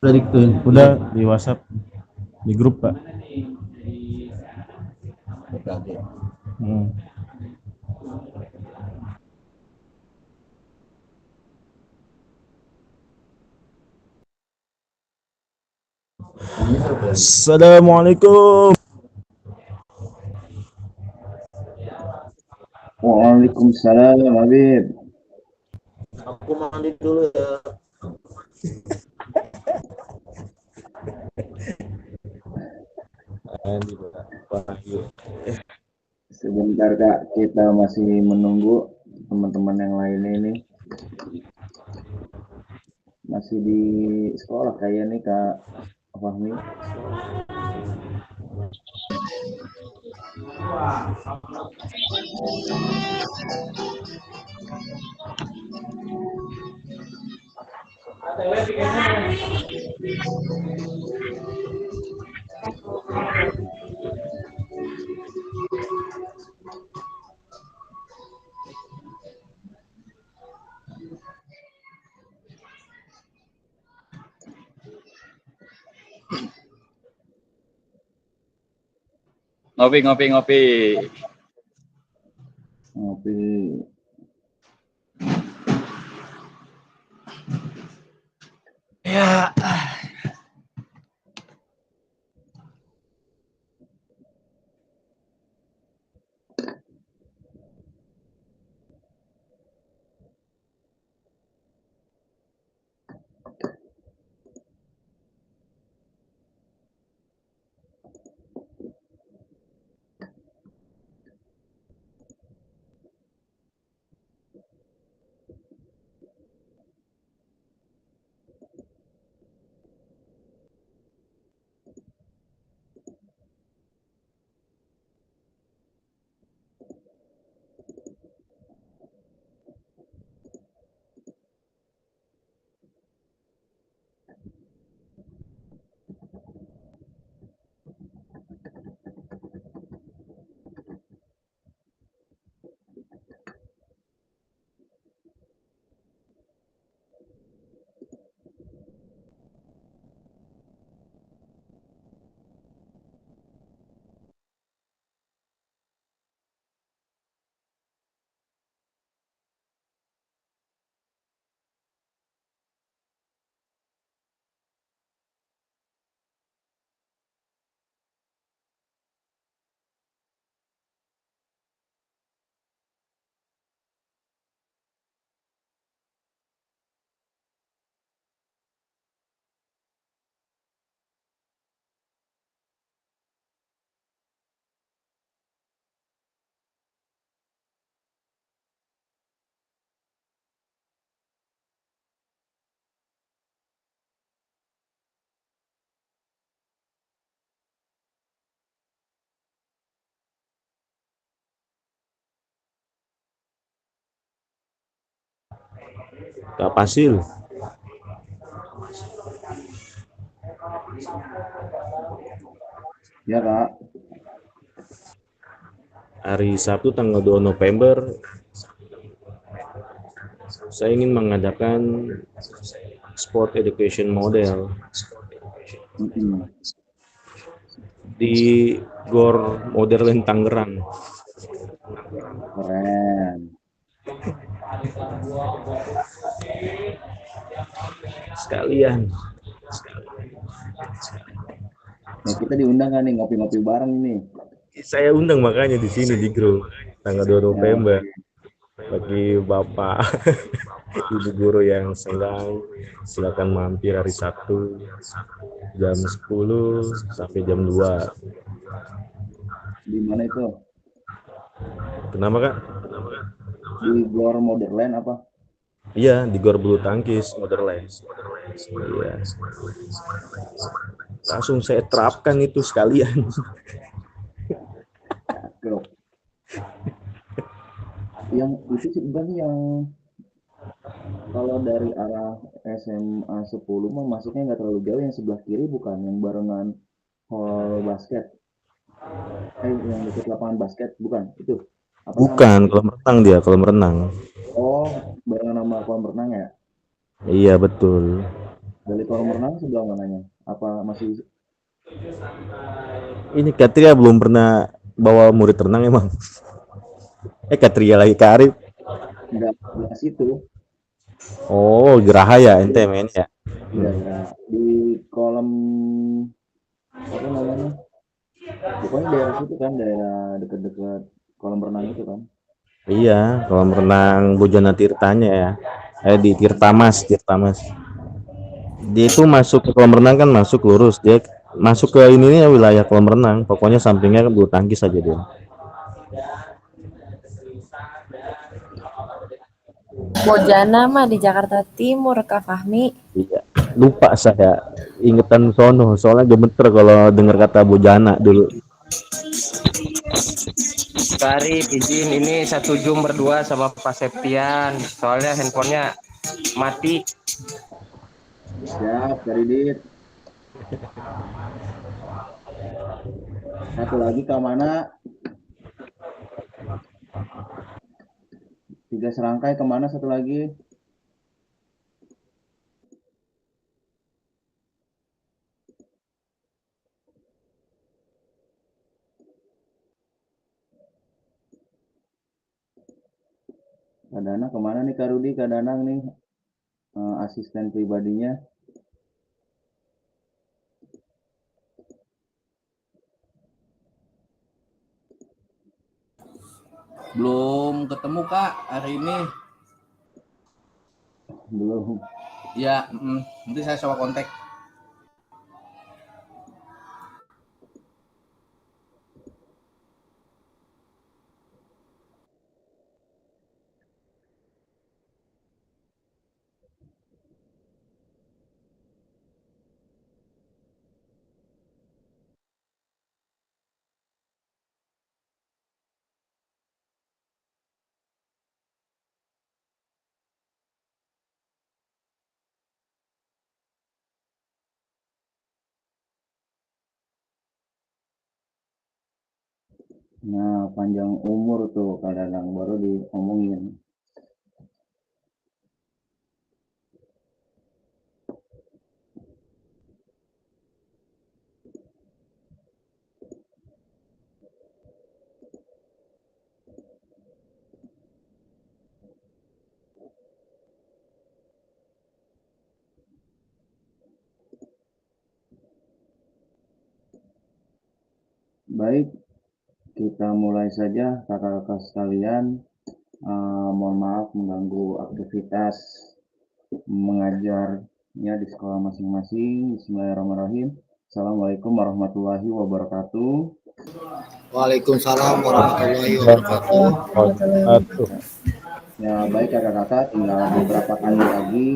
Udah udah di WhatsApp di grup Pak. Hmm. Assalamualaikum. Waalaikumsalam, Habib. Aku mandi dulu ya. Mandi pagi. Sebentar Kak, kita masih menunggu teman-teman yang lain ini. Masih di sekolah kayaknya nih Kak Fahmi. Ngopi, ngopi, ngopi. Ngopi. Ya. Kak Pasil. Ya Kak. Hari Sabtu tanggal 2 November saya ingin mengadakan sport education model di Gor Modern Tangerang. Keren. Sekalian. Nah, kita diundang kan nih ngopi-ngopi bareng ini. Saya undang makanya di sini di grup tanggal 2 November. Bagi Bapak Ibu guru yang senggang, silakan mampir hari Sabtu jam 10 sampai jam 2. Di mana itu? Kenapa Kak? Di Gor Modern apa? Iya, di Gor Bulu Tangkis Modern. Iya. Langsung saya terapkan itu sekalian. Cakep. Yang itu sebenarnya yang kalau dari arah SMA 10 mah masuknya nggak terlalu jauh, yang sebelah kiri bukan yang barengan hall basket. Yang dekat lapangan basket bukan itu? Apa Bukan, namanya? kolam renang dia, kolam renang. Oh, barengan nama kolam renang ya? Iya, betul. Dari kolam renang sebelah mananya? Apa masih Ini Katria belum pernah bawa murid renang emang. Katria lagi Karib. nggak situ? Oh, Geraha ya, ente main ya. Iya, di kolam apa namanya, pokoknya daerah situ kan, daerah dekat-dekat kolam renang itu kan. Iya, kolam renang Bojana Tirtanya ya. Di Tirtamas. Dia itu masuk ke kolam renang kan masuk lurus, dia masuk ke ini nih wilayah kolam renang. Pokoknya sampingnya bulu tangkis aja dia. Bojana mah di Jakarta Timur, Kak Fahmi. Iya. Lupa saya ingetan sono, soalnya gemeter kalau dengar kata Bojana dulu. Karif izin ini satu Zoom berdua sama Pak Septian. Soalnya handphonenya mati. Siap, Karidit. Satu lagi ke mana? 3 serangkai kemana satu lagi? Kak Danang kemana nih Kak Rudi? Kak Danang nih, asisten pribadinya. Belum ketemu Kak hari ini. Belum. Ya, nanti saya coba kontak. Nah, panjang umur tuh Kak Danang baru diomongin. Baik, kita mulai saja kakak-kakak sekalian. Mohon maaf mengganggu aktivitas mengajarnya di sekolah masing-masing. Bismillahirrahmanirrahim. Assalamualaikum warahmatullahi wabarakatuh. Waalaikumsalam warahmatullahi wabarakatuh. Ya, baik kakak-kakak, tinggal beberapa kali lagi,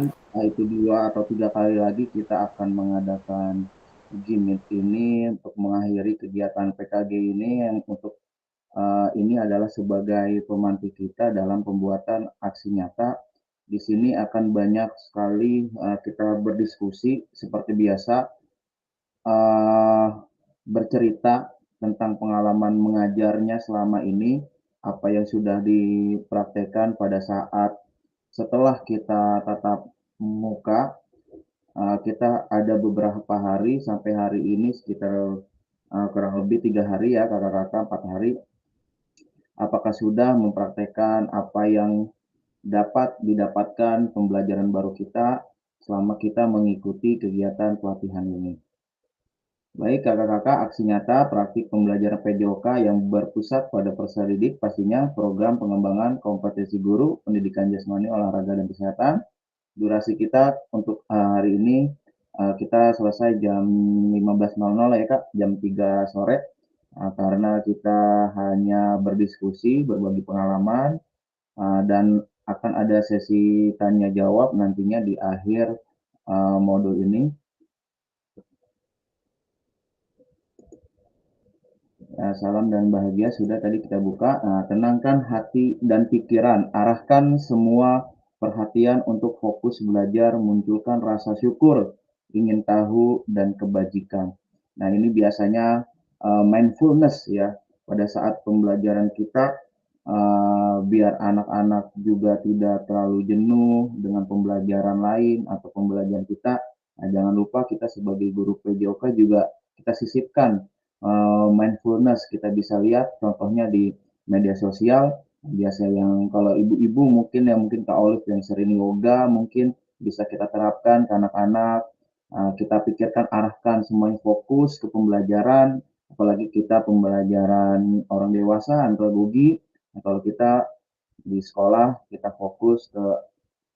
itu 2 atau 3 kali lagi kita akan mengadakan uji meet ini untuk mengakhiri kegiatan PKG ini yang untuk ini adalah sebagai pemantik kita dalam pembuatan aksi nyata. Di sini akan banyak sekali kita berdiskusi seperti biasa, uh, bercerita tentang pengalaman mengajarnya selama ini, apa yang sudah dipraktekkan pada saat setelah kita tatap muka. Kita ada beberapa hari sampai hari ini sekitar kurang lebih 3 hari ya kakak-kakak, 4 hari. Apakah sudah mempraktekkan apa yang dapat didapatkan pembelajaran baru kita selama kita mengikuti kegiatan pelatihan ini. Baik kakak-kakak, aksi nyata praktik pembelajaran PJOK yang berpusat pada peserta didik pastinya program pengembangan kompetensi guru, pendidikan jasmani, olahraga, dan kesehatan. Durasi kita untuk hari ini kita selesai jam 15.00 ya Kak, jam 3 sore. Karena kita hanya berdiskusi, berbagi pengalaman, dan akan ada sesi tanya jawab nantinya di akhir modul ini. Salam dan bahagia sudah tadi kita buka. Tenangkan hati dan pikiran, arahkan semua perhatian untuk fokus belajar, munculkan rasa syukur, ingin tahu, dan kebajikan. Nah, ini biasanya mindfulness ya pada saat pembelajaran kita, biar anak-anak juga tidak terlalu jenuh dengan pembelajaran lain atau pembelajaran kita. Nah, jangan lupa kita sebagai guru PJOK juga kita sisipkan mindfulness. Kita bisa lihat contohnya di media sosial, biasa yang kalau ibu-ibu mungkin Kak Olive yang sering yoga mungkin bisa kita terapkan ke anak-anak, kita pikirkan, arahkan semuanya fokus ke pembelajaran, apalagi kita pembelajaran orang dewasa, andragogi. Nah, kalau kita di sekolah, kita fokus ke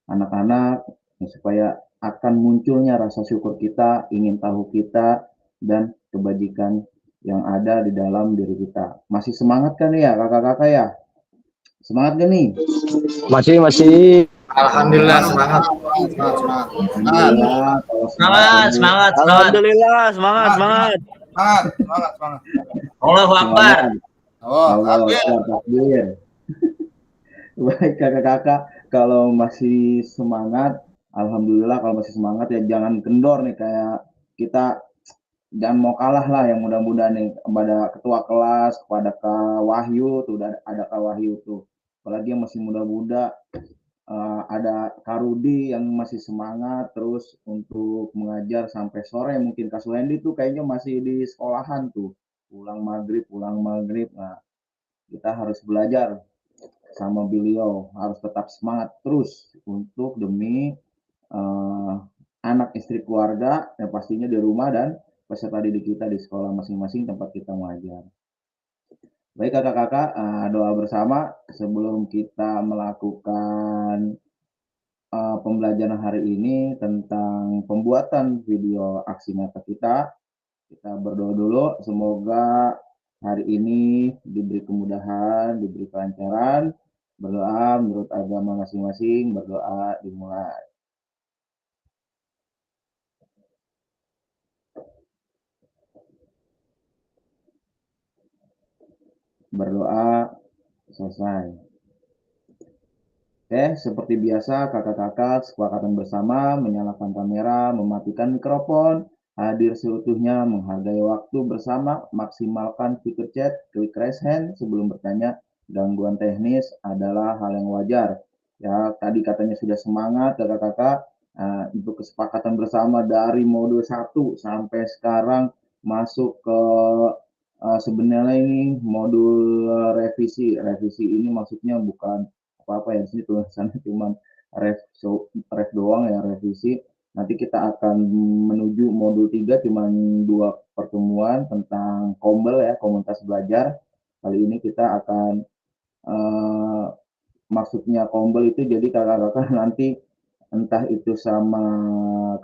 anak-anak supaya akan munculnya rasa syukur kita, ingin tahu kita, dan kebajikan yang ada di dalam diri kita. Masih semangat kan ya kakak-kakak ya? Semangat gak nih? Masih. Alhamdulillah semangat. Semangat. Alhamdulillah. Kalau Semangat, semangat, semangat. Alhamdulillah, semangat. Semangat. Allahu Akbar. Oh, Allah takbir. Baik kakak-kakak, kalau masih semangat, alhamdulillah. Kalau masih semangat ya jangan kendor nih, kayak kita jangan mau kalah lah, yang mudah-mudahan nih kepada ketua kelas, kepada Kak Wahyu tuh, udah ada Kak Wahyu tuh, apalagi yang masih muda-muda, ada Kak Rudi yang masih semangat terus untuk mengajar sampai sore. Mungkin Kak Suhendi tuh kayaknya masih di sekolahan tuh, pulang maghrib. Nah, kita harus belajar sama beliau, harus tetap semangat terus untuk demi anak, istri, keluarga, yang pastinya di rumah, dan peserta didik kita di sekolah masing-masing tempat kita mengajar. Baik kakak-kakak, doa bersama sebelum kita melakukan pembelajaran hari ini tentang pembuatan video aksi nyata kita. Kita berdoa dulu, semoga hari ini diberi kemudahan, diberi kelancaran. Berdoa menurut agama masing-masing, berdoa dimulai. Berdoa selesai. Oke, seperti biasa kakak-kakak sepakatan bersama menyalakan kamera, mematikan mikrofon, hadir seutuhnya, menghargai waktu bersama, maksimalkan fitur chat, klik raise hand sebelum bertanya. Gangguan teknis adalah hal yang wajar. Ya, tadi katanya sudah semangat kakak-kakak, untuk kesepakatan bersama dari modul 1 sampai sekarang masuk ke sebenarnya ini modul revisi. Revisi ini maksudnya bukan apa-apa ya, di sini tulisannya cuma ref doang ya, revisi. Nanti kita akan menuju modul 3, cuma 2 pertemuan tentang Kombel ya, komunitas belajar. Kali ini kita akan maksudnya Kombel itu jadi kakak-kakak nanti entah itu sama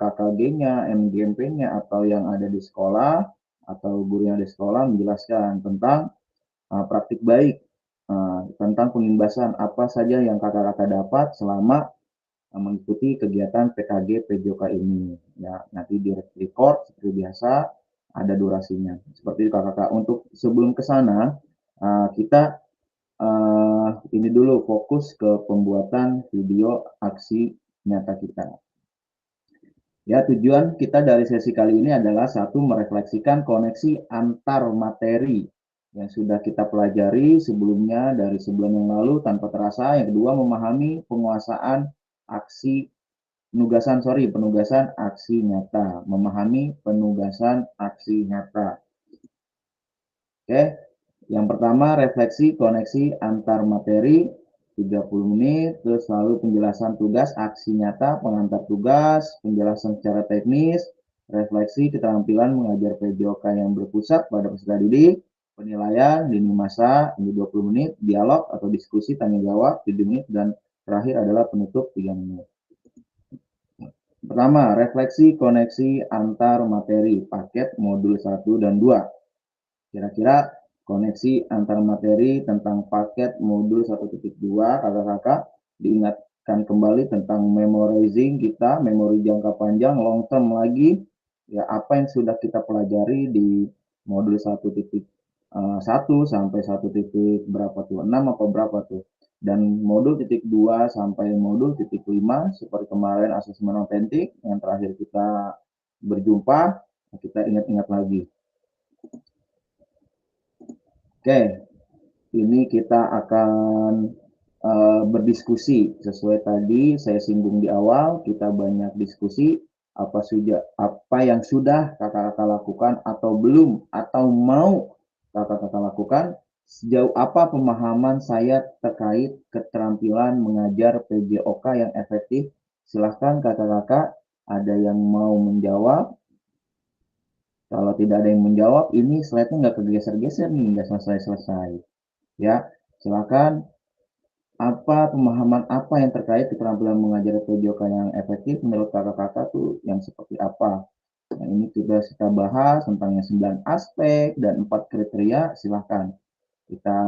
KKG-nya, MGMP-nya, atau yang ada di sekolah, atau guru yang ada di sekolah menjelaskan tentang praktik baik, tentang pengimbasan apa saja yang kakak-kakak dapat selama mengikuti kegiatan PKG PJOK ini. Ya, nanti di record seperti biasa, ada durasinya. Seperti itu kakak-kakak. Untuk sebelum ke sana, kita ini dulu fokus ke pembuatan video aksi nyata kita. Ya, tujuan kita dari sesi kali ini adalah satu, merefleksikan koneksi antar materi yang sudah kita pelajari sebelumnya dari sebulan yang lalu tanpa terasa. Yang kedua, memahami penugasan aksi nyata. Memahami penugasan aksi nyata. Oke, yang pertama refleksi koneksi antar materi 30 menit, terus lalu penjelasan tugas aksi nyata, pengantar tugas, penjelasan secara teknis, refleksi keterampilan mengajar PJOK yang berpusat pada peserta didik, penilaian lini masa ini 20 menit, dialog atau diskusi tanya jawab 7 menit, dan terakhir adalah penutup 3 menit. Pertama, refleksi koneksi antar materi paket modul 1 dan 2. Kira-kira koneksi antar materi tentang paket modul 1.2, kakak-kakak diingatkan kembali tentang memorizing kita, memori jangka panjang, long term lagi, ya apa yang sudah kita pelajari di modul 1.1 sampai 1. Berapa tuh, 6 apa berapa tuh, dan modul 2 sampai modul 5 seperti kemarin asesmen otentik yang terakhir kita berjumpa, kita ingat-ingat lagi. Oke, ini kita akan berdiskusi sesuai tadi saya singgung di awal. Kita banyak diskusi apa yang sudah kakak-kakak lakukan atau belum, atau mau kakak-kakak lakukan, sejauh apa pemahaman saya terkait keterampilan mengajar PJOK yang efektif. Silahkan kakak-kakak Ada yang mau menjawab? Kalau tidak ada yang menjawab, ini slide-nya nggak kegeser-geser nih, nggak selesai-selesai. Ya, silakan. Pemahaman apa yang terkait keterampilan mengajar PJOK yang efektif menurut kakak-kakak tuh yang seperti apa? Nah, ini sudah kita bahas tentang yang 9 aspek dan 4 kriteria. Silahkan kita,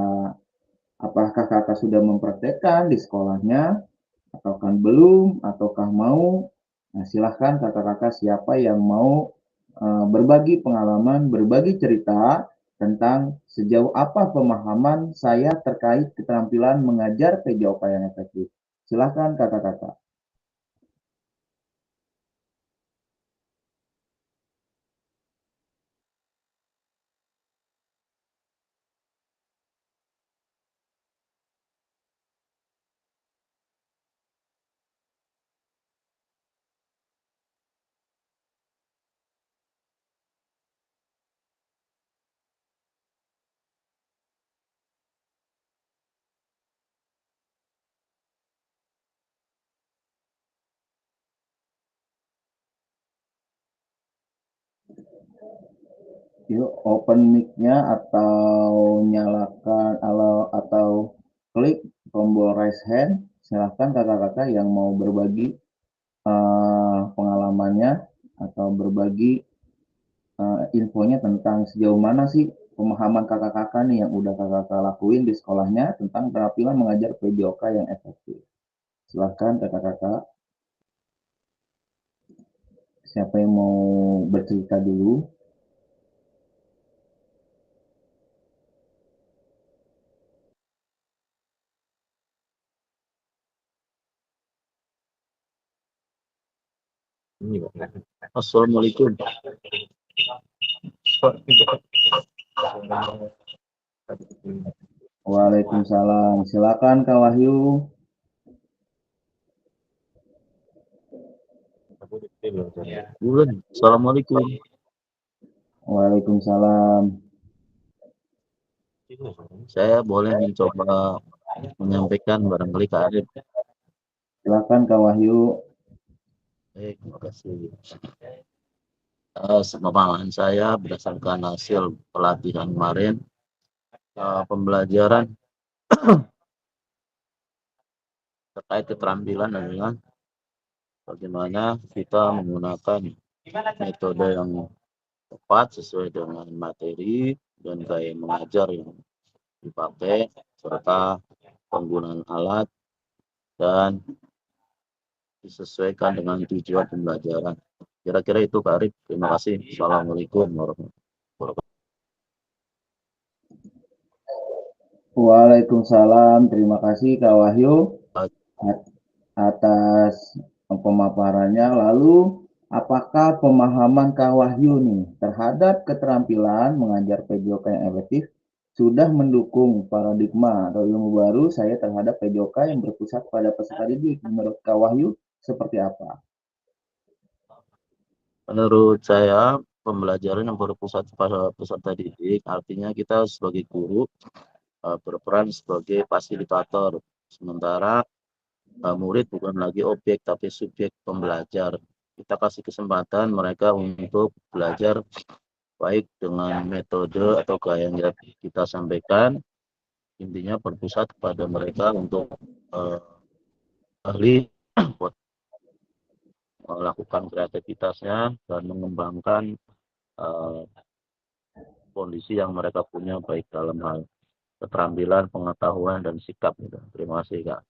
apakah kakak sudah mempraktekkan di sekolahnya, ataukah belum, ataukah mau? Nah, silahkan kakak-kakak siapa yang mau berbagi pengalaman, berbagi cerita tentang sejauh apa pemahaman saya terkait keterampilan mengajar PJOK yang efektif. Silahkan kakak-kakak. Yuk, open mic-nya atau nyalakan atau klik tombol raise hand. Silahkan kakak-kakak yang mau berbagi pengalamannya atau berbagi infonya tentang sejauh mana sih pemahaman kakak-kakak nih yang udah kakak-kakak lakuin di sekolahnya tentang keterampilan mengajar PJOK yang efektif. Silahkan kakak-kakak, siapa yang mau bercerita dulu? Assalamualaikum. Waalaikumsalam. Silakan Kak Wahyu. Assalamualaikum. Waalaikumsalam. Saya boleh mencoba menyampaikan barangkali Kak Arif. Silakan Kak Wahyu. Baik, terima kasih. Pemahaman saya berdasarkan hasil pelatihan kemarin, pembelajaran terkait keterampilan adalah bagaimana kita menggunakan metode yang tepat sesuai dengan materi dan gaya mengajar yang dipakai serta penggunaan alat dan disesuaikan dengan tujuan pembelajaran. Kira-kira itu Kak Arif. Terima kasih. Assalamualaikum warahmatullahi wabarakatuh. Waalaikumsalam. Terima kasih Kak Wahyu atas pemaparannya. Lalu, apakah pemahaman Kak Wahyu nih terhadap keterampilan mengajar PJOK yang efektif sudah mendukung paradigma atau ilmu baru saya terhadap PJOK yang berpusat pada peserta didik? Menurut Kak Wahyu seperti apa? Menurut saya, pembelajaran yang berpusat pada peserta didik artinya kita sebagai guru berperan sebagai fasilitator, sementara murid bukan lagi objek tapi subjek pembelajar. Kita kasih kesempatan mereka untuk belajar baik dengan metode atau gaya yang kita sampaikan, intinya berpusat kepada mereka untuk ahli melakukan kreativitasnya dan mengembangkan kondisi yang mereka punya baik dalam hal keterampilan, pengetahuan, dan sikap. Gitu. Terima kasih Kak.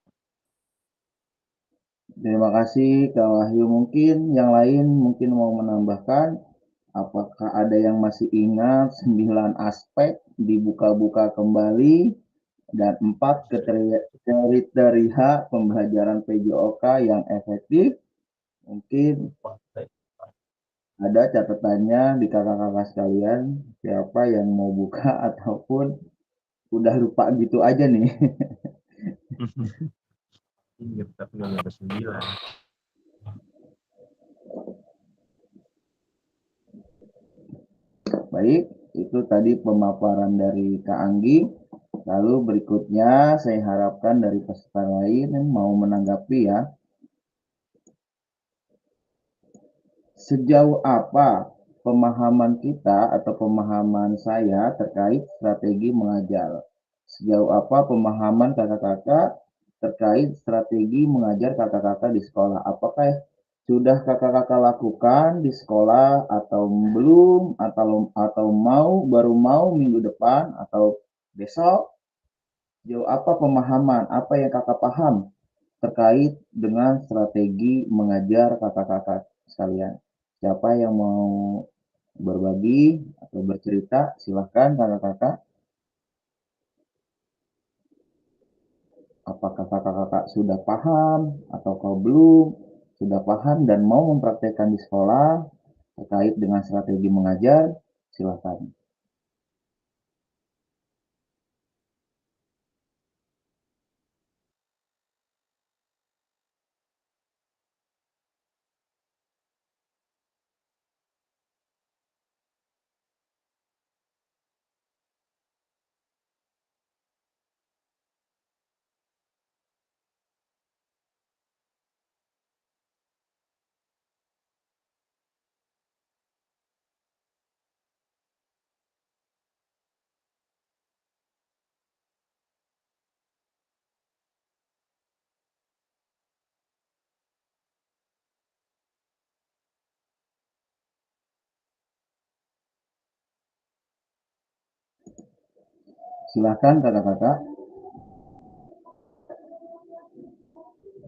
Terima kasih Kak Wahyu. Mungkin yang lain mungkin mau menambahkan, apakah ada yang masih ingat 9 aspek dibuka-buka kembali dan 4 kriteria pembelajaran PJOK yang efektif? Mungkin ada catatannya di kakak-kakak sekalian, siapa yang mau buka ataupun udah lupa gitu aja nih. Tapi nggak ada 9. Baik, itu tadi pemaparan dari Kak Anggi. Lalu berikutnya saya harapkan dari peserta lain yang mau menanggapi ya. sejauh apa pemahaman kita atau pemahaman saya terkait strategi mengajar? Sejauh apa pemahaman kakak-kakak terkait strategi mengajar kakak-kakak di sekolah? Apakah sudah kakak-kakak lakukan di sekolah atau belum, atau baru mau minggu depan atau besok? Sejauh apa pemahaman, apa yang kakak paham terkait dengan strategi mengajar kakak-kakak sekalian? Siapa yang mau berbagi atau bercerita? Silahkan kakak-kakak. Apakah kakak-kakak sudah paham atau kau belum? Sudah paham dan mau mempraktekkan di sekolah terkait dengan strategi mengajar? Silahkan. Silahkan kakak-kakak.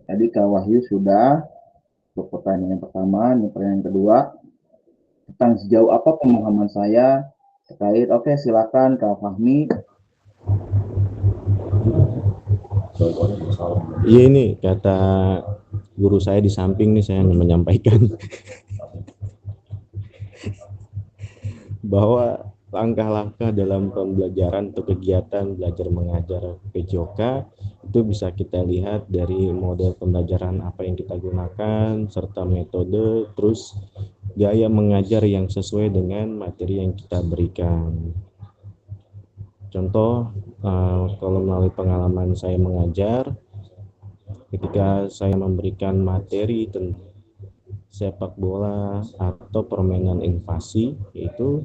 Tadi Kak Wahyu sudah untuk pertanyaan yang pertama, ini pertanyaan yang kedua tentang sejauh apa pemahaman saya terkait. Oke, silakan Kak Fahmi. Iya, ini kata guru saya di samping nih, saya menyampaikan bahwa langkah-langkah dalam pembelajaran atau kegiatan belajar mengajar PJOK itu bisa kita lihat dari model pembelajaran apa yang kita gunakan serta metode, terus gaya mengajar yang sesuai dengan materi yang kita berikan. Contoh, kalau melalui pengalaman saya mengajar, ketika saya memberikan materi tentang sepak bola atau permainan invasi, itu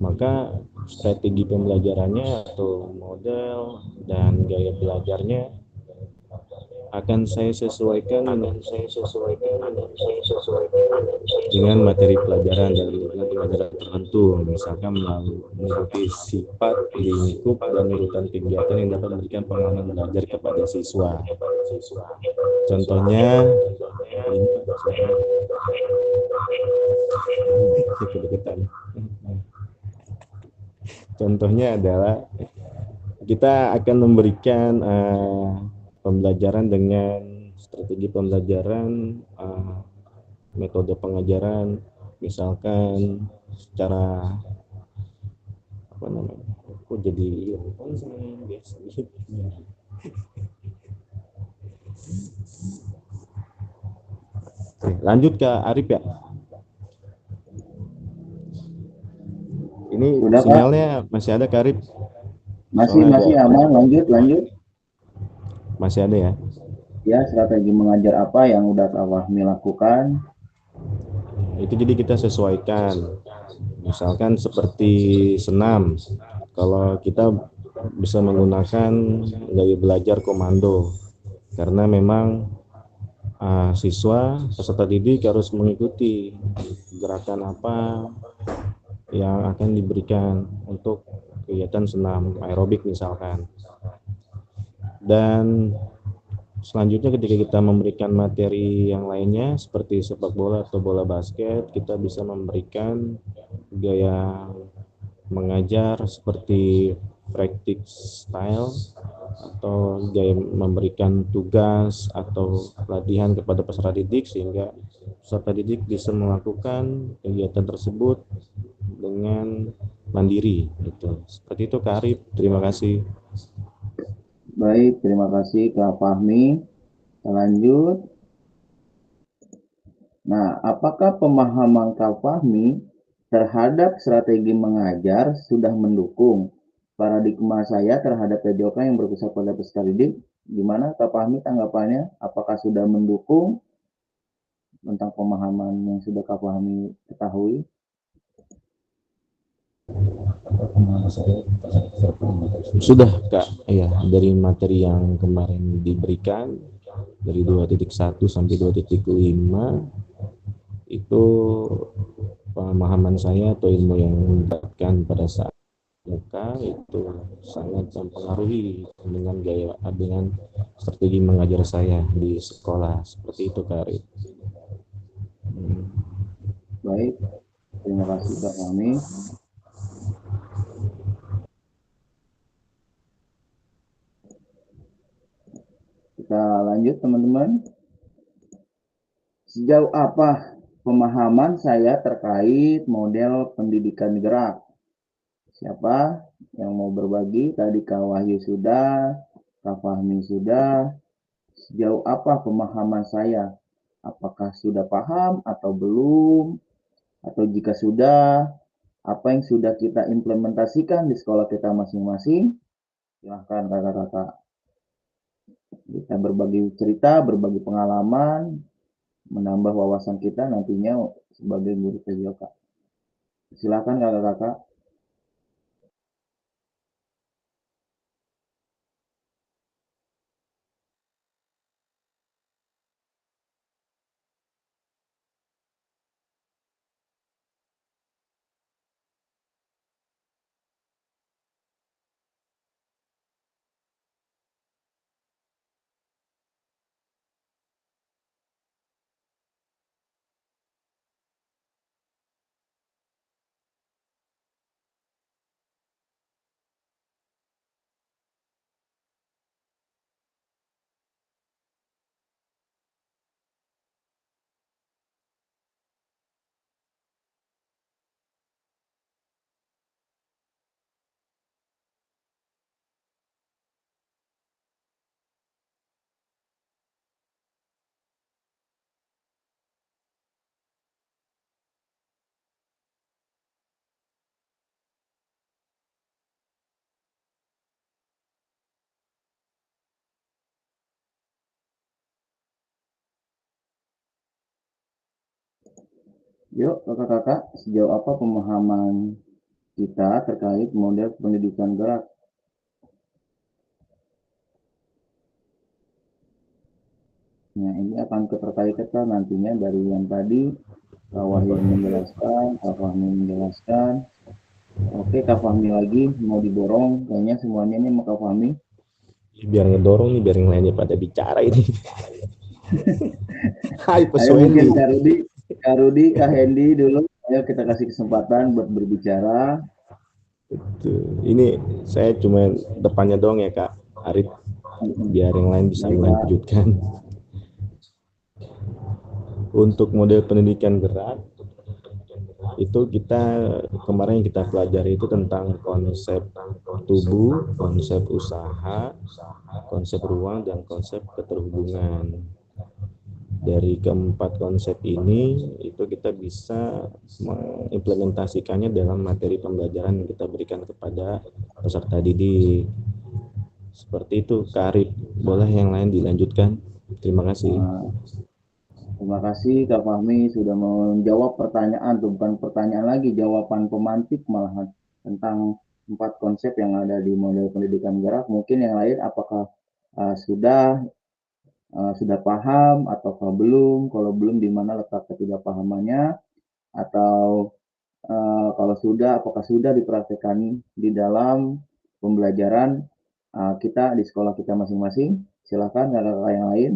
maka strategi pembelajarannya atau model dan gaya belajarnya akan saya sesuaikan dengan materi pelajaran dan urutan pelajaran tertentu, misalkan mengikuti sifat, lingkup, dan urutan kegiatan yang dapat memberikan pengalaman belajar kepada siswa. Contohnya, contohnya adalah kita akan memberikan pembelajaran dengan strategi pembelajaran, metode pengajaran, misalkan secara apa namanya, kok jadi biasa gitu. Oke, lanjut ke Arif ya. Ini Sudah, Pak? sinyalnya masih ada Kak Arif? Masih aman, lanjut. Masih ada ya? Ya, strategi mengajar apa yang udah Kak Fahmi lakukan? Itu jadi kita sesuaikan. Misalkan seperti senam, kalau kita bisa menggunakan gaya belajar komando, karena memang siswa peserta didik harus mengikuti gerakan apa yang akan diberikan untuk kegiatan senam aerobik misalkan. Dan selanjutnya ketika kita memberikan materi yang lainnya seperti sepak bola atau bola basket, kita bisa memberikan gaya mengajar seperti practice style atau gaya memberikan tugas atau latihan kepada peserta didik sehingga peserta didik bisa melakukan kegiatan tersebut dengan mandiri gitu. Seperti itu Kak Arif, terima kasih. Baik, terima kasih Kak Fahmi. Kita lanjut. Nah, apakah pemahaman Kak Fahmi terhadap strategi mengajar sudah mendukung paradigma saya terhadap PJOK yang berpusat pada peserta didik? Gimana Kak Fahmi tanggapannya? Apakah sudah mendukung tentang pemahaman yang sudah Kak Fahmi ketahui? Sudah Kak, ya dari materi yang kemarin diberikan dari 2.1 sampai 2.5 itu pemahaman saya atau ilmu yang mendapatkan pada saat muka itu sangat mempengaruhi dengan strategi mengajar saya di sekolah seperti itu Kak Arif. Baik, terima kasih Kak Fahmi. Kita lanjut teman-teman. Sejauh apa pemahaman saya terkait model pendidikan gerak? Siapa yang mau berbagi? Tadi Kak Wahyu sudah, Kak Fahmi sudah. Sejauh apa pemahaman saya? Apakah sudah paham atau belum? Atau jika sudah, apa yang sudah kita implementasikan di sekolah kita masing-masing? Silahkan kakak-kakak. Kita berbagi cerita, berbagi pengalaman, menambah wawasan kita nantinya sebagai guru PJOK. Silakan kakak-kakak. Yuk kakak-kakak, sejauh apa pemahaman kita terkait model pendidikan gerak? Nah, ini akan keterkaitan nantinya dari yang tadi Kak Wahyu menjelaskan, Kak Fahmi menjelaskan. Oke, Kak Fahmi lagi mau didorong, kayaknya semuanya ini sama Kak Fahmi. Biar ngedorong nih, biar yang lainnya pada bicara ini. Hai Pak Ayo mungkin Wendy. Kak Rudi, Kak Hendy dulu. Ayo kita kasih kesempatan buat berbicara. Ini saya cuma depannya doang ya Kak Arif, biar yang lain bisa melanjutkan. Untuk model pendidikan gerak itu kita kemarin kita pelajari itu tentang konsep tubuh, konsep usaha, konsep ruang, dan konsep keterhubungan. Dari keempat konsep ini itu kita bisa mengimplementasikannya dalam materi pembelajaran yang kita berikan kepada peserta didik. Seperti itu Kak Arif, boleh yang lain dilanjutkan. Terima kasih. Terima kasih Kak Fahmi sudah menjawab pertanyaan, bukan pertanyaan lagi, jawaban pemantik malahan tentang 4 konsep yang ada di model pendidikan gerak. Mungkin yang lain apakah sudah paham ataukah belum? Kalau belum, di mana letak ketidakpahamannya? Atau kalau sudah, apakah sudah dipraktekkan di dalam pembelajaran kita di sekolah kita masing-masing? Silakan kakak-kakak yang lain.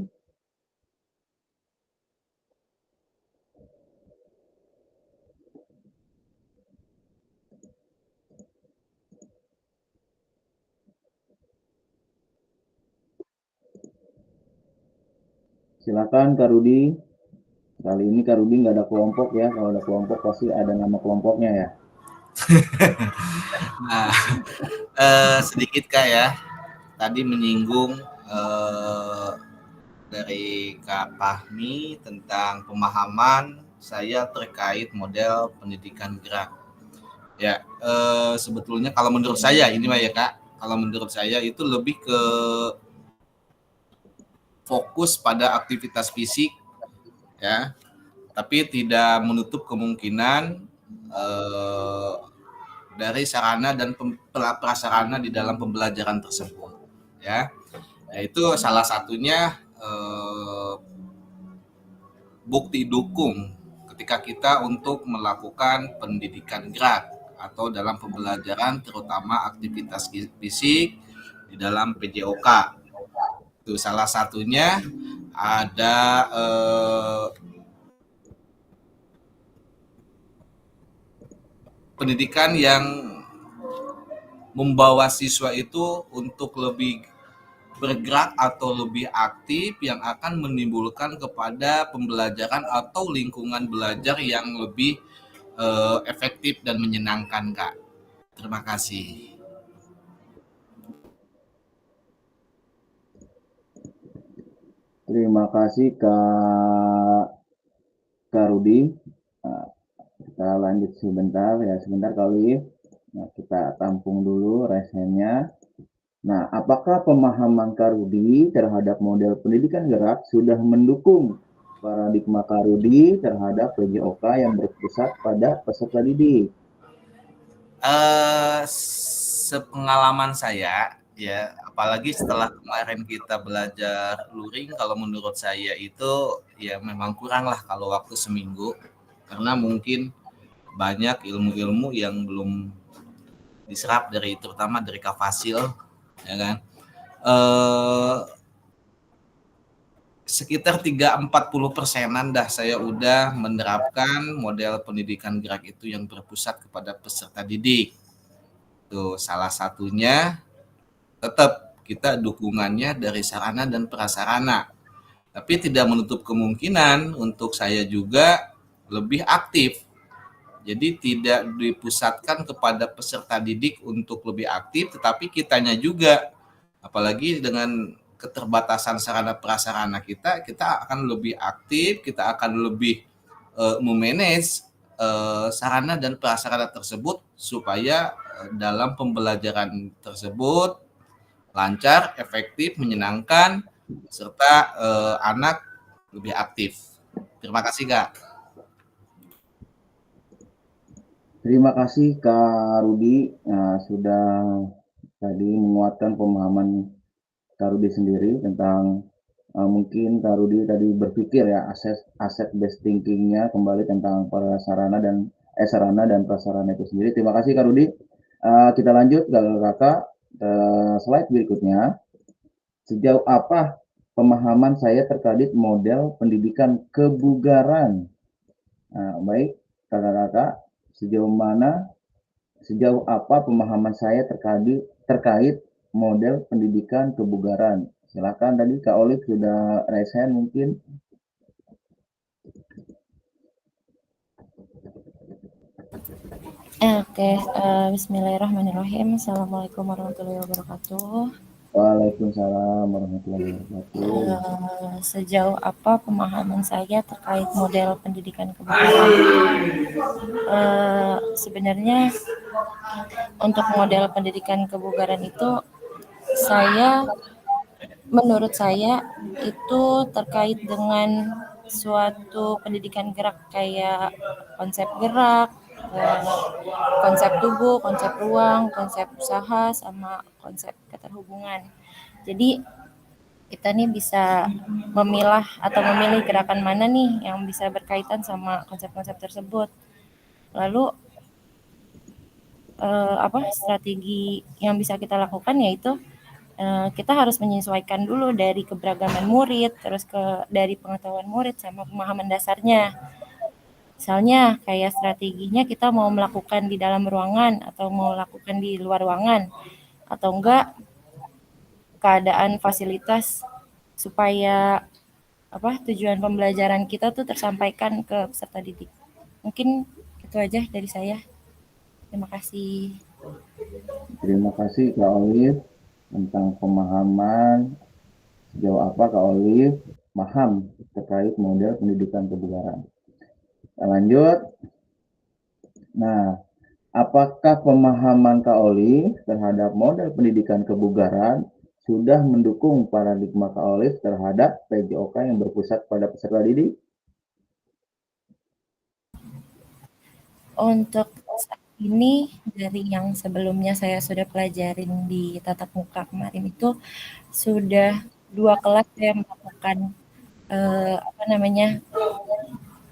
Silakan Kak Rudi. Kali ini Kak Rudi nggak ada kelompok ya. Kalau ada kelompok pasti ada nama kelompoknya ya. Nah, sedikit Kak ya. Tadi menyinggung dari Kak Fahmi tentang pemahaman saya terkait model pendidikan gerak. Ya, sebetulnya kalau menurut saya ini mah ya Kak, kalau menurut saya itu lebih ke fokus pada aktivitas fisik ya, tapi tidak menutup kemungkinan dari sarana dan prasarana di dalam pembelajaran tersebut, ya. Itu salah satunya bukti dukung ketika kita untuk melakukan pendidikan gerak atau dalam pembelajaran terutama aktivitas fisik di dalam PJOK. Itu salah satunya ada pendidikan yang membawa siswa itu untuk lebih bergerak atau lebih aktif yang akan menimbulkan kepada pembelajaran atau lingkungan belajar yang lebih efektif dan menyenangkan, Kak. Terima kasih. Terima kasih Kak Rudi. Kita lanjut sebentar ya, sebentar kali. Nah, kita tampung dulu resennya. Nah, apakah pemahaman Kak Rudi terhadap model pendidikan gerak sudah mendukung paradigma Kak Rudi terhadap PJOK yang berpusat pada peserta didik? Sepengalaman saya, ya, apalagi setelah kemarin kita belajar luring, kalau menurut saya itu ya memang kurang lah kalau waktu seminggu, karena mungkin banyak ilmu-ilmu yang belum diserap dari terutama dari Kak Fasil, ya kan. Sekitar 30-40%-an dah saya udah menerapkan model pendidikan gerak itu yang berpusat kepada peserta didik. Tuh, salah satunya tetap kita dukungannya dari sarana dan prasarana. Tapi tidak menutup kemungkinan untuk saya juga lebih aktif. Jadi tidak dipusatkan kepada peserta didik untuk lebih aktif, tetapi kitanya juga. Apalagi dengan keterbatasan sarana prasarana kita akan lebih aktif, kita akan lebih memanage sarana dan prasarana tersebut supaya dalam pembelajaran tersebut lancar, efektif, menyenangkan, serta anak lebih aktif. Terima kasih, Kak. Terima kasih Kak Rudi sudah tadi menguatkan pemahaman Kak Rudi sendiri tentang mungkin Kak Rudi tadi berpikir ya aset based thinking-nya kembali tentang sarana dan prasarana itu sendiri. Terima kasih Kak Rudi. Kita lanjut ke Kakak slide berikutnya. Sejauh apa pemahaman saya terkait model pendidikan kebugaran? Baik kakak-kakak, sejauh apa pemahaman saya terkait model pendidikan kebugaran? Silakan, tadi Kak Olive sudah resen mungkin. Oke, bismillahirrahmanirrahim. Assalamualaikum warahmatullahi wabarakatuh. Waalaikumsalam warahmatullahi wabarakatuh. Sejauh apa pemahaman saya terkait model pendidikan kebugaran? Sebenarnya untuk model pendidikan kebugaran itu menurut saya itu terkait dengan suatu pendidikan gerak kayak konsep gerak, konsep tubuh, konsep ruang, konsep usaha, sama konsep keterhubungan. Jadi kita nih bisa memilah atau memilih gerakan mana nih yang bisa berkaitan sama konsep-konsep tersebut. Lalu strategi yang bisa kita lakukan yaitu kita harus menyesuaikan dulu dari keberagaman murid, terus dari pengetahuan murid sama pemahaman dasarnya. Misalnya kayak strateginya kita mau melakukan di dalam ruangan atau mau lakukan di luar ruangan, atau enggak keadaan fasilitas supaya tujuan pembelajaran kita tuh tersampaikan ke peserta didik. Mungkin itu aja dari saya. Terima kasih. Terima kasih Kak Olive tentang pemahaman sejauh apa Kak Olive paham terkait model pendidikan kebugaran. Kita lanjut. Nah, apakah pemahaman Kak Olive terhadap model pendidikan kebugaran sudah mendukung paradigma Kak Olive terhadap PJOK yang berpusat pada peserta didik? Untuk saat ini dari yang sebelumnya saya sudah pelajarin di tatap muka kemarin itu sudah 2 kelas saya melakukan, apa namanya,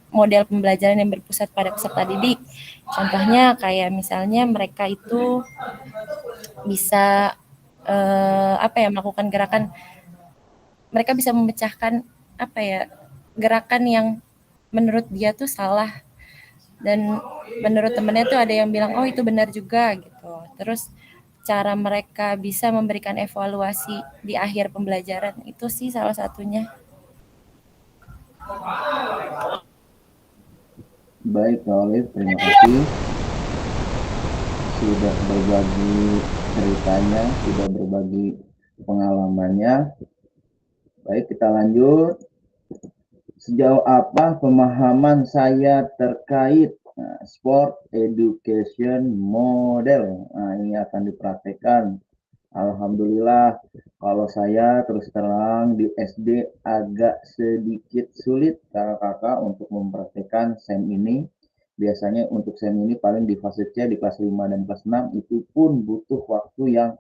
model pembelajaran yang berpusat pada peserta didik. Contohnya kayak misalnya mereka itu bisa, apa ya, melakukan gerakan mereka bisa memecahkan, apa ya, gerakan yang menurut dia tuh salah dan menurut temennya tuh ada yang bilang, "Oh itu benar juga," gitu. Terus cara mereka bisa memberikan evaluasi di akhir pembelajaran, itu sih salah satunya. Baik, Kak Olive, terima kasih sudah berbagi ceritanya, sudah berbagi pengalamannya. Baik, kita lanjut. Sejauh apa pemahaman saya terkait sport education model? Nah, ini akan dipraktekkan. Alhamdulillah, kalau saya terus terang di SD agak sedikit sulit kakak-kakak untuk mempraktekkan SEM ini. Biasanya untuk SEM ini paling di fase C di kelas 5 dan kelas 6 itu pun butuh waktu yang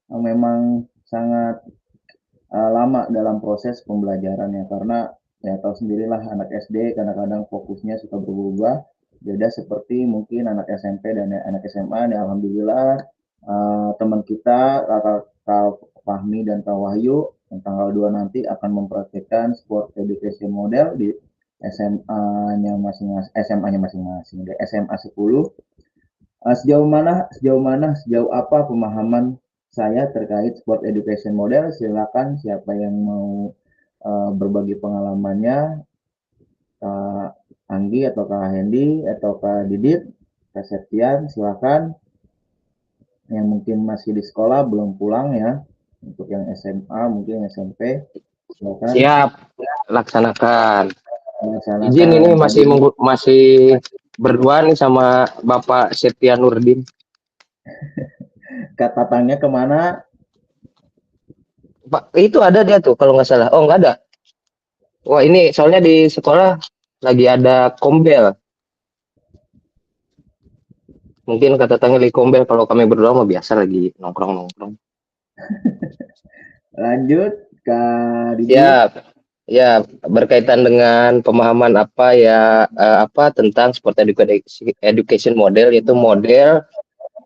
memang sangat lama dalam proses pembelajarannya karena ya tahu sendirilah anak SD kadang-kadang fokusnya suka berubah beda seperti mungkin anak SMP dan anak SMA. Dan alhamdulillah teman kita Kak Fahmi dan Kak Wahyu yang tanggal 2 nanti akan mempraktikkan sport education model di SMA-nya masing-masing, SMA-nya masing-masing, di SMA 10. Sejauh apa pemahaman saya terkait sport education model? Silakan siapa yang mau berbagi pengalamannya, Kak Anggi atau Kak Hendy atau Kak Didit, Kak Septian, silakan. Yang mungkin masih di sekolah belum pulang ya, untuk yang SMA mungkin SMP, silakan. Siap, laksanakan. Melaksanakan. Izin ini masih berdua nih sama Bapak Setia Nurdin. Kak Tatangnya kemana? Pak, itu ada dia tuh kalau nggak salah. Oh, nggak ada. Wah, ini soalnya di sekolah lagi ada kombel. Mungkin kata tanya lagi kombel, kalau kami berdua mah biasa lagi nongkrong-nongkrong. Lanjut, Kak Didi. Ya, berkaitan dengan pemahaman apa ya tentang sport education model, yaitu model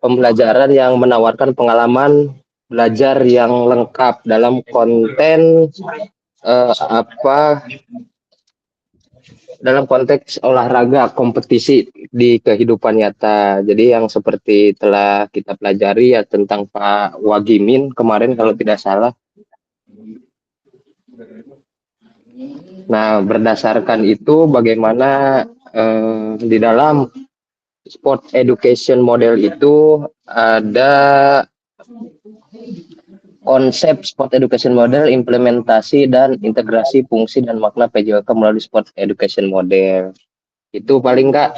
pembelajaran yang menawarkan pengalaman belajar yang lengkap dalam konten dalam konteks olahraga kompetisi di kehidupan nyata. Jadi yang seperti telah kita pelajari ya tentang Pak Wagimin kemarin kalau tidak salah. Nah, berdasarkan itu bagaimana di dalam sport education model itu ada konsep sport education model, implementasi dan integrasi fungsi dan makna PJOK melalui sport education model. Itu paling Kak.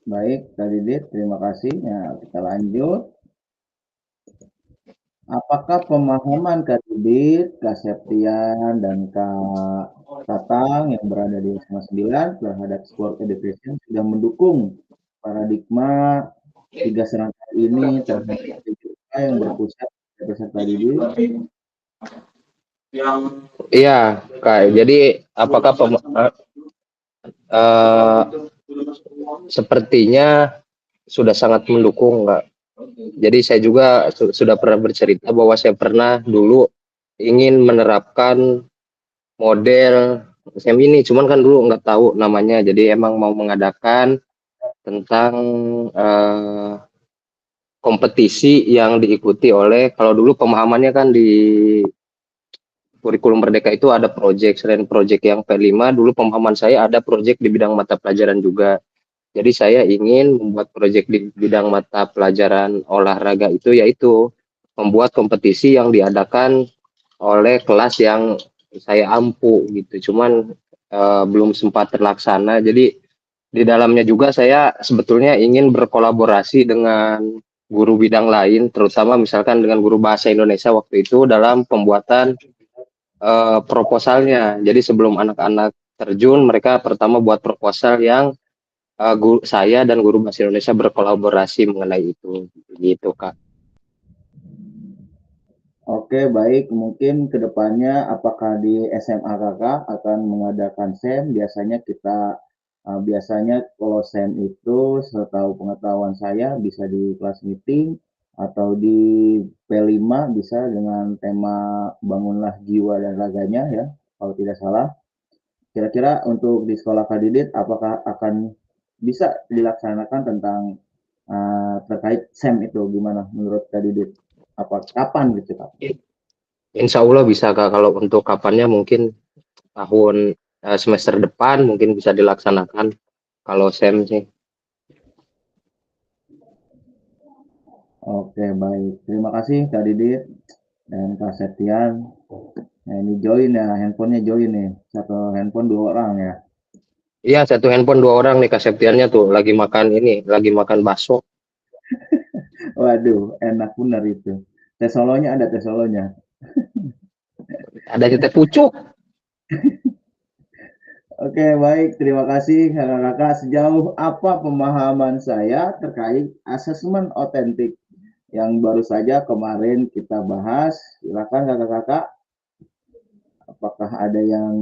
Baik, Kak Didit, terima kasih. Nah, kita lanjut. Apakah pemahaman Kak Didit, Kak Septian, dan Kak Tatang yang berada di SMA 9 terhadap sport education sudah mendukung paradigma 3 serangkaian ini terhadap yang berpusat pada peserta didik? Iya, Kak. Jadi apakah sepertinya sudah sangat mendukung, Kak. Jadi saya juga sudah pernah bercerita bahwa saya pernah dulu ingin menerapkan model SEM ini, cuman kan dulu nggak tahu namanya. Jadi emang mau mengadakan tentang kompetisi yang diikuti oleh, kalau dulu pemahamannya kan di kurikulum Merdeka itu ada proyek, selain proyek yang P5, dulu pemahaman saya ada proyek di bidang mata pelajaran juga. Jadi saya ingin membuat proyek di bidang mata pelajaran olahraga itu, yaitu membuat kompetisi yang diadakan oleh kelas yang saya ampu gitu. Cuman belum sempat terlaksana. Jadi di dalamnya juga saya sebetulnya ingin berkolaborasi dengan guru bidang lain, terutama misalkan dengan guru bahasa Indonesia waktu itu dalam pembuatan proposalnya. Jadi sebelum anak-anak terjun, mereka pertama buat proposal yang saya dan guru bahasa Indonesia berkolaborasi mengenai itu, gitu Kak. Oke, baik. Mungkin kedepannya apakah di SMA kakak akan mengadakan SEM? Biasanya kalau SEM itu setahu pengetahuan saya bisa di kelas meeting atau di P5 bisa dengan tema bangunlah jiwa dan raganya ya, kalau tidak salah. Kira-kira untuk di sekolah Kak Didit apakah akan bisa dilaksanakan tentang terkait SEM itu gimana menurut Kak Didit? Kapan gitu Kak? Insya Allah bisa Kak, kalau untuk kapannya mungkin tahun semester depan mungkin bisa dilaksanakan kalau SEM sih. Oke, baik. Terima kasih Kak Didit dan Kak Septian. Nah, ini join ya, handphonenya join nih. Satu handphone 2 orang ya. Iya, satu handphone 2 orang nih Kak Septiannya tuh lagi makan bakso. Waduh, enak benar itu. Tes solonya ada tes solonya. Ada teh pucuk. Oke, baik. Terima kasih kakak-kakak. Sejauh apa pemahaman saya terkait asesmen otentik yang baru saja kemarin kita bahas? Silakan kakak-kakak. Apakah ada yang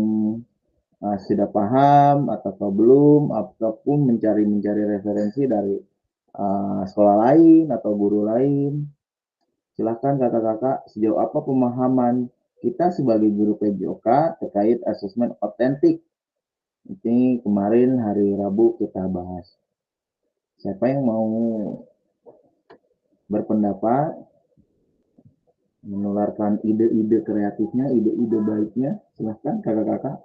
sudah paham atau belum, ataupun mencari referensi dari sekolah lain atau guru lain? Silakan kakak-kakak, sejauh apa pemahaman kita sebagai guru PJOK terkait asesmen otentik? Ini kemarin hari Rabu kita bahas. Siapa yang mau berpendapat, menularkan ide-ide kreatifnya, ide-ide baiknya? Silakan kakak-kakak.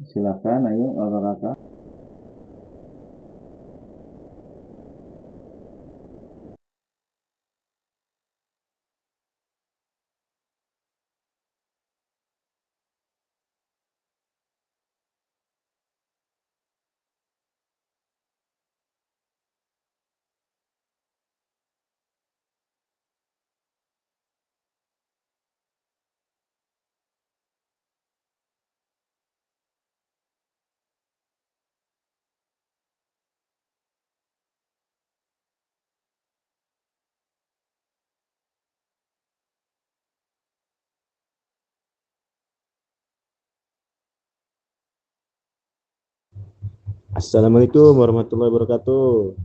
Silakan, ayo kakak-kakak. Assalamualaikum warahmatullahi wabarakatuh.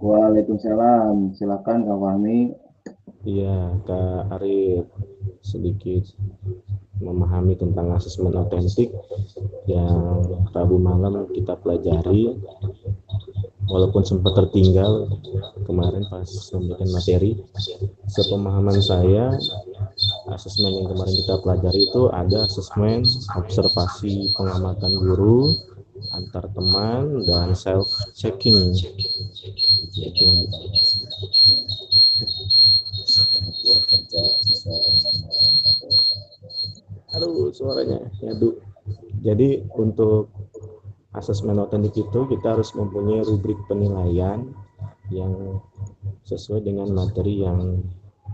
Waalaikumsalam. Silakan Kak Fahmi. Iya, Kak Arif, sedikit memahami tentang asesmen otentik yang Rabu malam kita pelajari, walaupun sempat tertinggal kemarin pas memberikan materi. Sepemahaman saya, asesmen yang kemarin kita pelajari itu ada asesmen observasi pengamatan guru antar teman dan self checking. Itu aduh suaranya nyadu. Jadi untuk asesmen otentik itu kita harus mempunyai rubrik penilaian yang sesuai dengan materi yang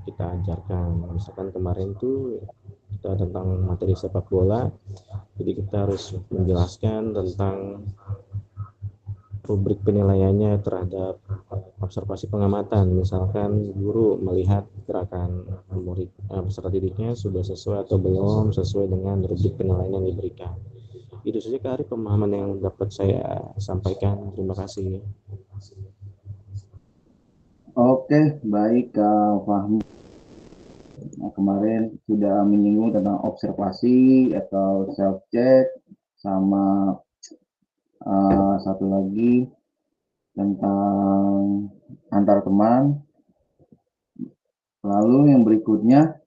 kita ajarkan. Misalkan kemarin tuh kita tentang materi sepak bola, jadi kita harus menjelaskan tentang rubrik penilaiannya terhadap observasi pengamatan. Misalkan guru melihat gerakan murid peserta didiknya sudah sesuai atau belum sesuai dengan rubrik penilaian yang diberikan. Itu saja Kak Arif pemahaman yang dapat saya sampaikan. Terima kasih. Oke, baik Kak Fahmi. Nah, kemarin sudah menyinggung tentang observasi atau self check sama Satu lagi tentang antar teman. Lalu yang berikutnya,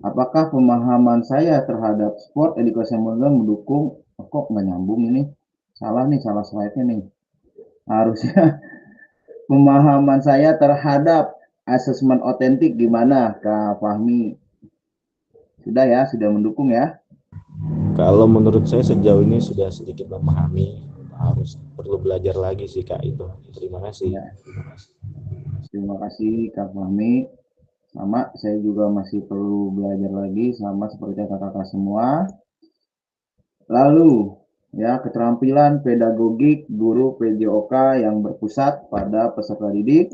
apakah pemahaman saya terhadap sport education model mendukung? Kok nggak nyambung ini? Salah nih, salah slide-nya nih. Harusnya pemahaman saya terhadap asesmen otentik gimana, Kak Fahmi? Sudah ya, sudah mendukung ya? Kalau menurut saya sejauh ini sudah sedikit memahami, harus perlu belajar lagi sih Kak itu. Terima kasih. Ya. Terima kasih Kak Fahmi. Sama, saya juga masih perlu belajar lagi sama seperti kakak-kakak semua. Lalu, ya, keterampilan pedagogik guru PJOK yang berpusat pada peserta didik.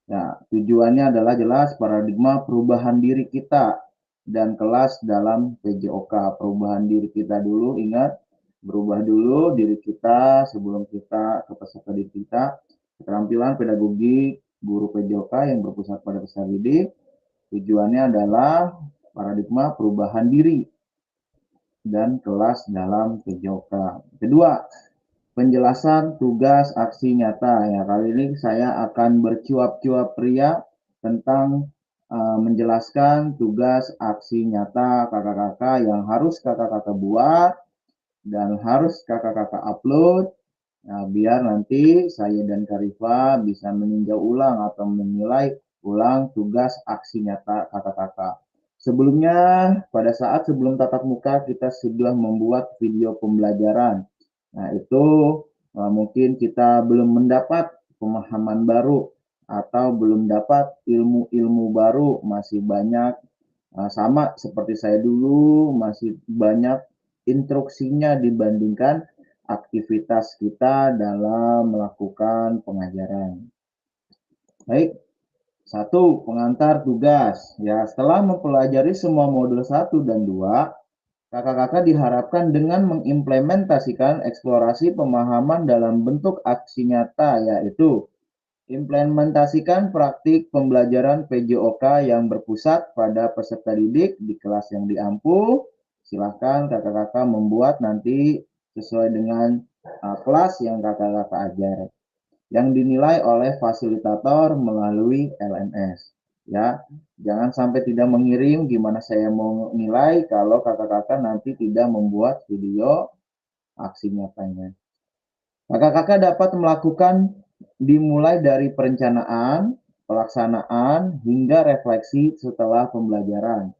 Ya, tujuannya adalah jelas paradigma perubahan diri kita dan kelas dalam PJOK. Perubahan diri kita dulu, ingat, berubah dulu diri kita sebelum kita ke peserta didik kita. Keterampilan pedagogik guru PJOK yang berpusat pada peserta didik. Tujuannya adalah paradigma perubahan diri dan kelas dalam PJOK. Kedua, penjelasan tugas aksi nyata. Ya, kali ini saya akan bercuap-cuap pria tentang menjelaskan tugas aksi nyata kakak-kakak yang harus kakak-kakak buat dan harus kakak-kakak upload. Nah, biar nanti saya dan Karifa bisa meninjau ulang atau menilai ulang tugas aksi nyata kakak-kakak. Sebelumnya, pada saat sebelum tatap muka, kita sudah membuat video pembelajaran. Nah, itu mungkin kita belum mendapat pemahaman baru atau belum dapat ilmu-ilmu baru, masih banyak sama seperti saya dulu, masih banyak instruksinya dibandingkan aktivitas kita dalam melakukan pengajaran. Baik, satu, pengantar tugas. Ya, setelah mempelajari semua modul 1 dan 2, kakak-kakak diharapkan dengan mengimplementasikan eksplorasi pemahaman dalam bentuk aksi nyata, yaitu implementasikan praktik pembelajaran PJOK yang berpusat pada peserta didik di kelas yang diampu. Silahkan kakak-kakak membuat nanti sesuai dengan kelas yang kakak-kakak ajar, yang dinilai oleh fasilitator melalui LMS. Ya, jangan sampai tidak mengirim. Gimana saya mau nilai kalau kakak-kakak nanti tidak membuat video aksi nyatanya. Kakak-kakak dapat melakukan dimulai dari perencanaan, pelaksanaan, hingga refleksi setelah pembelajaran.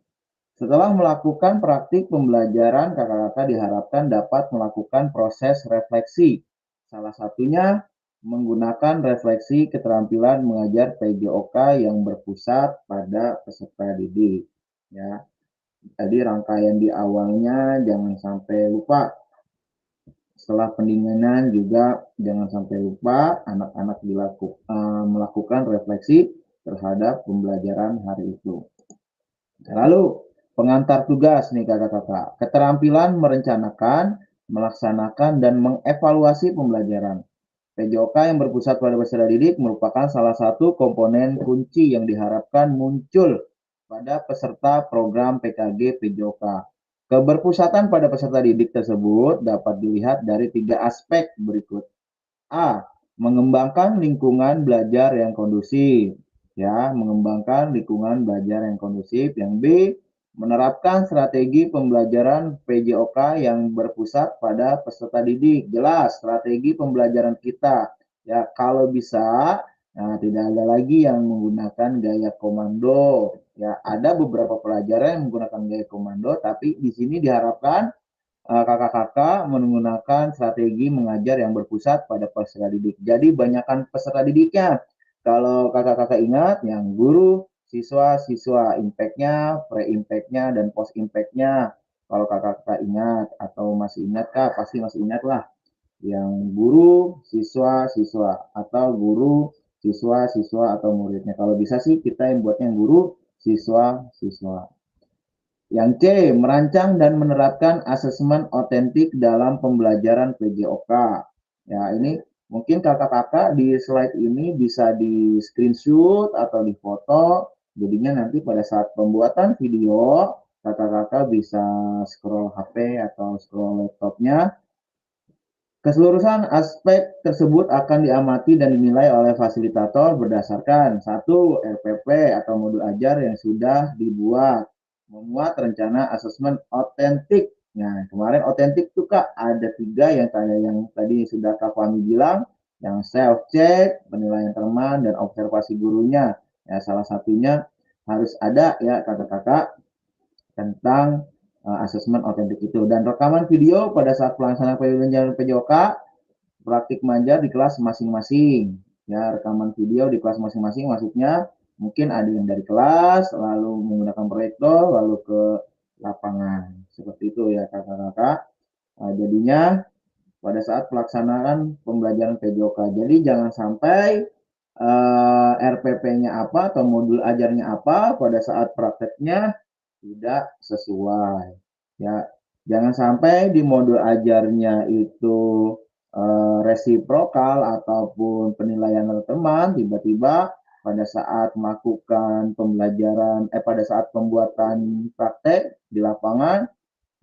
Setelah melakukan praktik pembelajaran, kakak-kakak diharapkan dapat melakukan proses refleksi. Salah satunya menggunakan refleksi keterampilan mengajar PJOK yang berpusat pada peserta didik. Ya, tadi rangkaian di awalnya jangan sampai lupa. Setelah pendinginan juga jangan sampai lupa anak-anak melakukan refleksi terhadap pembelajaran hari itu. Lalu pengantar tugas nih kakak-kakak, keterampilan merencanakan, melaksanakan, dan mengevaluasi pembelajaran. PJOK yang berpusat pada peserta didik merupakan salah satu komponen kunci yang diharapkan muncul pada peserta program PKG PJOK. Keberpusatan pada peserta didik tersebut dapat dilihat dari 3 aspek berikut. A. Mengembangkan lingkungan belajar yang kondusif. Ya, mengembangkan lingkungan belajar yang kondusif. Yang B. Menerapkan strategi pembelajaran PJOK yang berpusat pada peserta didik. Jelas, strategi pembelajaran kita. Ya, kalau bisa, nah, tidak ada lagi yang menggunakan gaya komando. Ya, ada beberapa pelajaran yang menggunakan gaya komando, tapi di sini diharapkan kakak-kakak menggunakan strategi mengajar yang berpusat pada peserta didik. Jadi banyakkan peserta didiknya. Kalau kakak-kakak ingat, yang guru, siswa, impact-nya, pre-impact-nya, dan post-impact-nya. Kalau kakak-kakak ingat atau masih ingat, Kak, pasti masih ingat lah. Yang guru, siswa, atau guru, siswa, atau muridnya. Kalau bisa sih kita yang buatnya yang guru, siswa. Yang C, merancang dan menerapkan asesmen otentik dalam pembelajaran PJOK. Ya, ini mungkin kakak-kakak di slide ini bisa di screenshot atau di foto. Jadinya nanti pada saat pembuatan video, kakak-kakak bisa scroll HP atau scroll laptopnya Keseluruhan aspek tersebut akan diamati dan dinilai oleh fasilitator berdasarkan satu RPP atau modul ajar yang sudah dibuat, memuat rencana asesmen otentik. Nah, kemarin otentik tuh Kak ada 3 yang tadi sudah Kak Fahmi bilang, yang self check, penilaian teman dan observasi gurunya. Ya, salah satunya harus ada ya kakak-kakak tentang asesmen otentik itu, dan rekaman video pada saat pelaksanaan pembelajaran PJOK praktik mengajar di kelas masing-masing. Ya, rekaman video di kelas masing-masing maksudnya mungkin ada yang dari kelas lalu menggunakan proyektor lalu ke lapangan. Seperti itu ya kakak-kakak. Jadinya pada saat pelaksanaan pembelajaran PJOK. Jadi jangan sampai RPP-nya apa atau modul ajarnya apa pada saat prakteknya tidak sesuai. Ya, jangan sampai di modul ajarnya itu resiprokal ataupun penilaian teman tiba-tiba pada saat melakukan pembelajaran pada saat pembuatan praktek di lapangan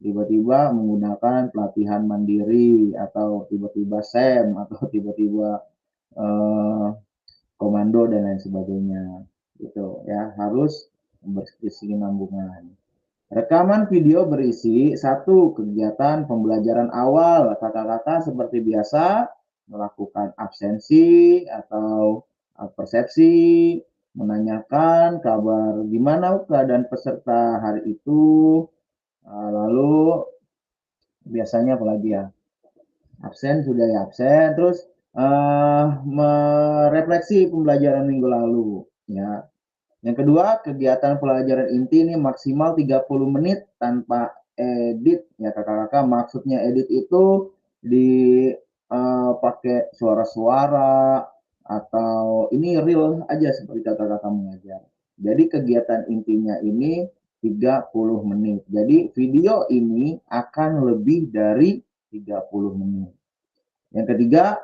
tiba-tiba menggunakan pelatihan mandiri atau tiba-tiba SEM atau tiba-tiba komando dan lain sebagainya gitu ya, harus berkesinambungan. Rekaman video berisi satu kegiatan pembelajaran awal. Kakak-kakak seperti biasa melakukan absensi atau persepsi, menanyakan kabar gimana keadaan peserta hari itu. Lalu biasanya apalagi ya, absen sudah ya absen, terus merefleksi pembelajaran minggu lalu ya. Yang kedua, kegiatan pelajaran inti ini maksimal 30 menit tanpa edit ya kakak-kakak. Maksudnya edit itu pakai suara-suara atau ini real aja seperti kakak-kakak mengajar. Jadi kegiatan intinya ini 30 menit. Jadi video ini akan lebih dari 30 menit. Yang ketiga,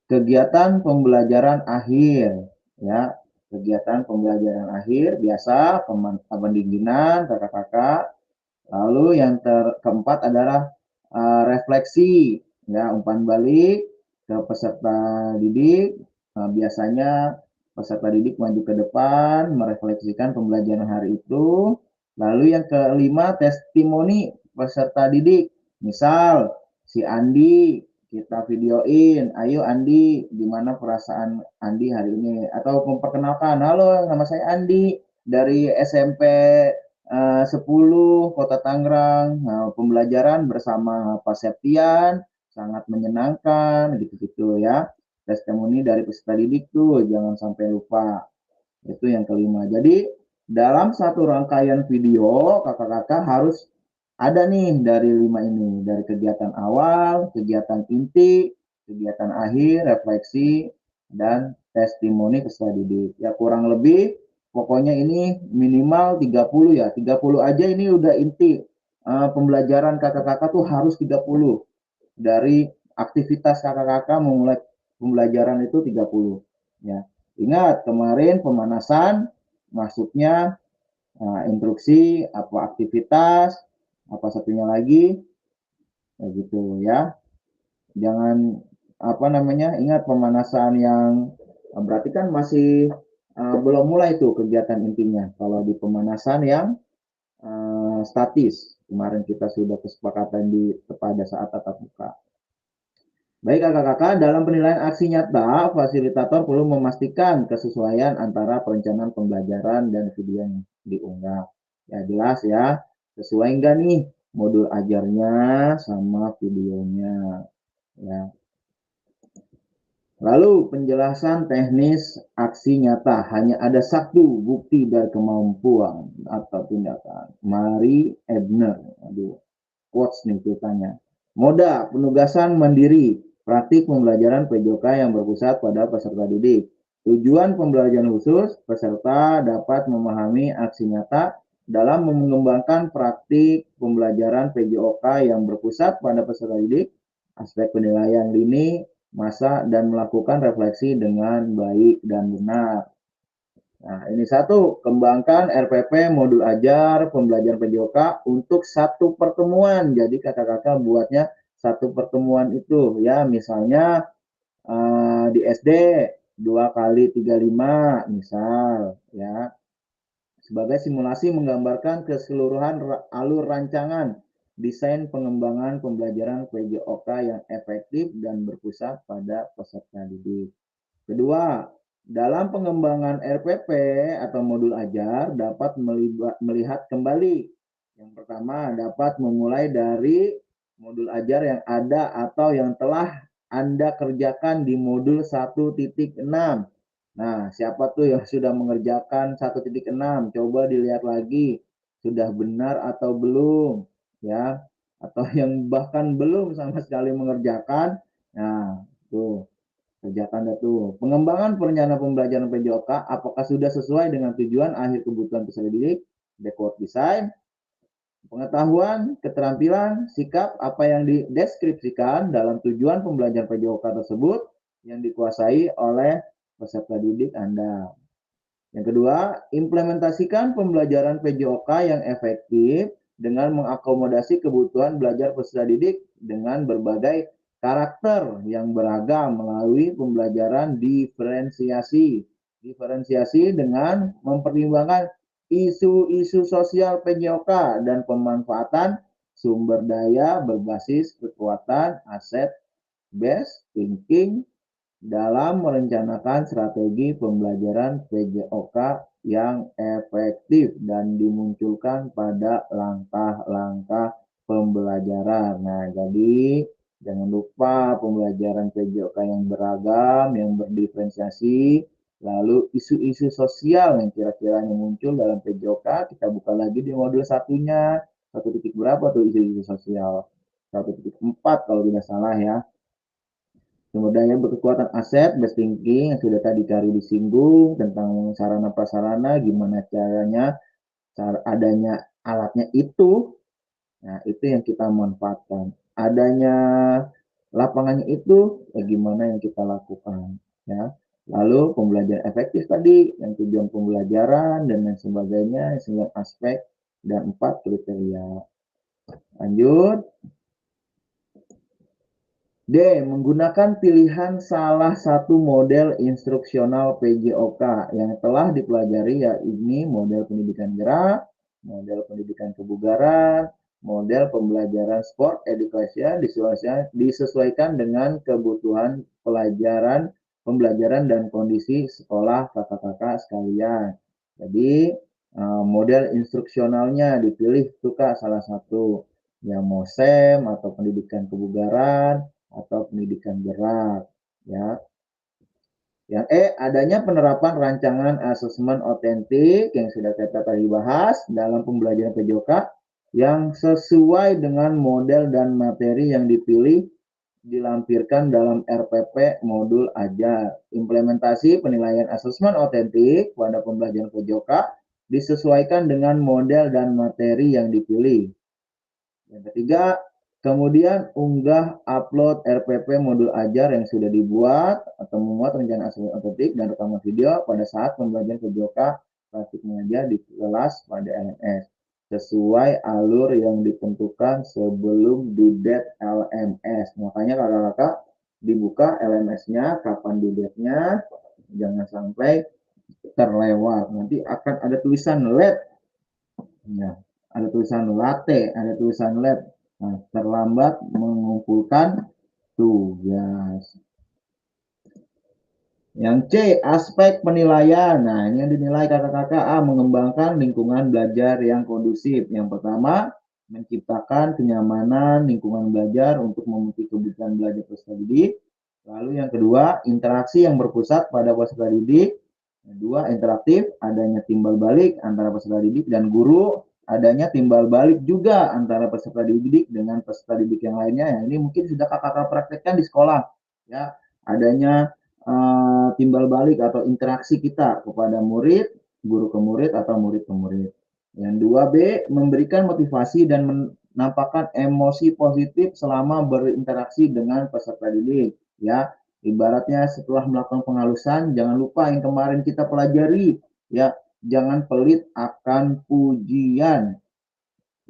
kegiatan pembelajaran akhir ya. Kegiatan pembelajaran akhir biasa pendinginan kakak-kakak. Lalu yang keempat adalah refleksi ya, umpan balik ke peserta didik. Biasanya peserta didik maju ke depan merefleksikan pembelajaran hari itu. Lalu yang kelima, testimoni peserta didik. Misal si Andi kita videoin, ayo Andi, gimana perasaan Andi hari ini? Atau memperkenalkan, halo nama saya Andi dari SMP 10 Kota Tangerang. Nah, pembelajaran bersama Pak Septian sangat menyenangkan, gitu-gitu ya. Testimoni dari peserta didik tuh, jangan sampai lupa. Itu yang kelima. Jadi, dalam satu rangkaian video, kakak-kakak harus ada nih dari 5 ini, dari kegiatan awal, kegiatan inti, kegiatan akhir, refleksi, dan testimoni peserta didik. Ya kurang lebih, pokoknya ini minimal 30 ya, 30 aja ini udah inti. Pembelajaran kakak-kakak tuh harus 30. Dari aktivitas kakak-kakak memulai pembelajaran itu 30. Ya. Ingat, kemarin pemanasan, masuknya instruksi, apa aktivitas, apa satunya lagi, ya gitu ya. Jangan ingat pemanasan yang berarti kan masih belum mulai tuh kegiatan intinya. Kalau di pemanasan yang statis, kemarin kita sudah kesepakatan pada saat tatap muka. Baik kakak-kakak, dalam penilaian aksi nyata, fasilitator perlu memastikan kesesuaian antara perencanaan pembelajaran dan video yang diunggah. Ya jelas ya, sesuai enggak nih modul ajarnya sama videonya. Ya. Lalu penjelasan teknis aksi nyata, hanya ada satu bukti dari kemampuan atau tindakan. Mari Ebner, quotes nih ceritanya. Moda penugasan mandiri, praktik pembelajaran PJOK yang berpusat pada peserta didik. Tujuan pembelajaran khusus, peserta dapat memahami aksi nyata dalam mengembangkan praktik pembelajaran PJOK yang berpusat pada peserta didik, aspek penilaian lini, masa, dan melakukan refleksi dengan baik dan benar. Nah, ini satu, kembangkan RPP modul ajar pembelajaran PJOK untuk satu pertemuan. Jadi kakak-kakak buatnya satu pertemuan itu ya, misalnya di SD 2 kali 35 misal ya, sebagai simulasi menggambarkan keseluruhan alur rancangan desain pengembangan pembelajaran PJOK yang efektif dan berpusat pada peserta didik. Kedua, dalam pengembangan RPP atau modul ajar dapat melihat kembali. Yang pertama, dapat memulai dari modul ajar yang ada atau yang telah Anda kerjakan di modul 1.6. Nah, siapa tuh yang sudah mengerjakan 1.6? Coba dilihat lagi, sudah benar atau belum, ya. Atau yang bahkan belum sama sekali mengerjakan. Nah, tuh. Kerjakan itu. Pengembangan perencanaan pembelajaran PJOK, apakah sudah sesuai dengan tujuan akhir kebutuhan peserta didik? Backward design. Pengetahuan, keterampilan, sikap apa yang dideskripsikan dalam tujuan pembelajaran PJOK tersebut yang dikuasai oleh peserta didik Anda. Yang kedua, implementasikan pembelajaran PJOK yang efektif dengan mengakomodasi kebutuhan belajar peserta didik dengan berbagai karakter yang beragam melalui pembelajaran diferensiasi. Diferensiasi dengan mempertimbangkan isu-isu sosial PJOK dan pemanfaatan sumber daya berbasis kekuatan aset based thinking dalam merencanakan strategi pembelajaran PJOK yang efektif dan dimunculkan pada langkah-langkah pembelajaran. Nah, jadi jangan lupa pembelajaran PJOK yang beragam, yang berdiferensiasi, lalu isu-isu sosial yang kira-kiranya muncul dalam PJOK, kita buka lagi di modul satunya, 1 berapa tuh isu-isu sosial? 1.4 kalau tidak salah ya. Sumber daya berkekuatan aset, based thinking yang sudah tadi cari disinggung tentang sarana prasarana, gimana caranya, cara adanya alatnya itu, nah itu yang kita manfaatkan. Adanya lapangannya itu, ya gimana yang kita lakukan, ya. Lalu pembelajaran efektif tadi, yang tujuan pembelajaran dan lain sebagainya, 9 aspek dan 4 kriteria. Lanjut. D. Menggunakan pilihan salah satu model instruksional PJOK yang telah dipelajari, yakni model pendidikan gerak, model pendidikan kebugaran, model pembelajaran sport education disesuaikan dengan kebutuhan pembelajaran dan kondisi sekolah kakak-kakak sekalian. Jadi model instruksionalnya dipilih suka salah satu, yang mau SEM atau pendidikan kebugaran atau pendidikan gerak, ya. Yang E, adanya penerapan rancangan asesmen otentik yang sudah kita tadi bahas dalam pembelajaran PJOK yang sesuai dengan model dan materi yang dipilih dilampirkan dalam RPP modul ajar. Implementasi penilaian asesmen otentik pada pembelajaran PJOK disesuaikan dengan model dan materi yang dipilih. Yang ketiga, kemudian unggah upload RPP modul ajar yang sudah dibuat atau memuat rencana asesmen otentik dan rekaman video pada saat pembelajaran PJOK praktik mengajar di kelas pada LMS sesuai alur yang ditentukan sebelum due date LMS. Makanya kakak-kakak dibuka LMS-nya, kapan due date-nya, jangan sampai terlewat. Nanti akan ada tulisan late. Nah, ada tulisan latte, ada tulisan late. Nah, terlambat mengumpulkan tugas. Yang C, aspek penilaian. Nah, ini yang dinilai kakak-kakak. A, mengembangkan lingkungan belajar yang kondusif. Yang pertama, menciptakan kenyamanan lingkungan belajar untuk memenuhi kebutuhan belajar peserta didik. Lalu yang kedua, interaksi yang berpusat pada peserta didik. Yang dua, interaktif, adanya timbal balik antara peserta didik dan guru. Adanya timbal balik juga antara peserta didik dengan peserta didik yang lainnya. Ini mungkin sudah kakak-kakak praktekkan di sekolah. Ya, adanya timbal balik atau interaksi kita kepada murid, guru ke murid atau murid ke murid. Yang 2B, memberikan motivasi dan menampakkan emosi positif selama berinteraksi dengan peserta didik. Ya, ibaratnya setelah melakukan penghalusan, jangan lupa yang kemarin kita pelajari, ya, jangan pelit akan pujian,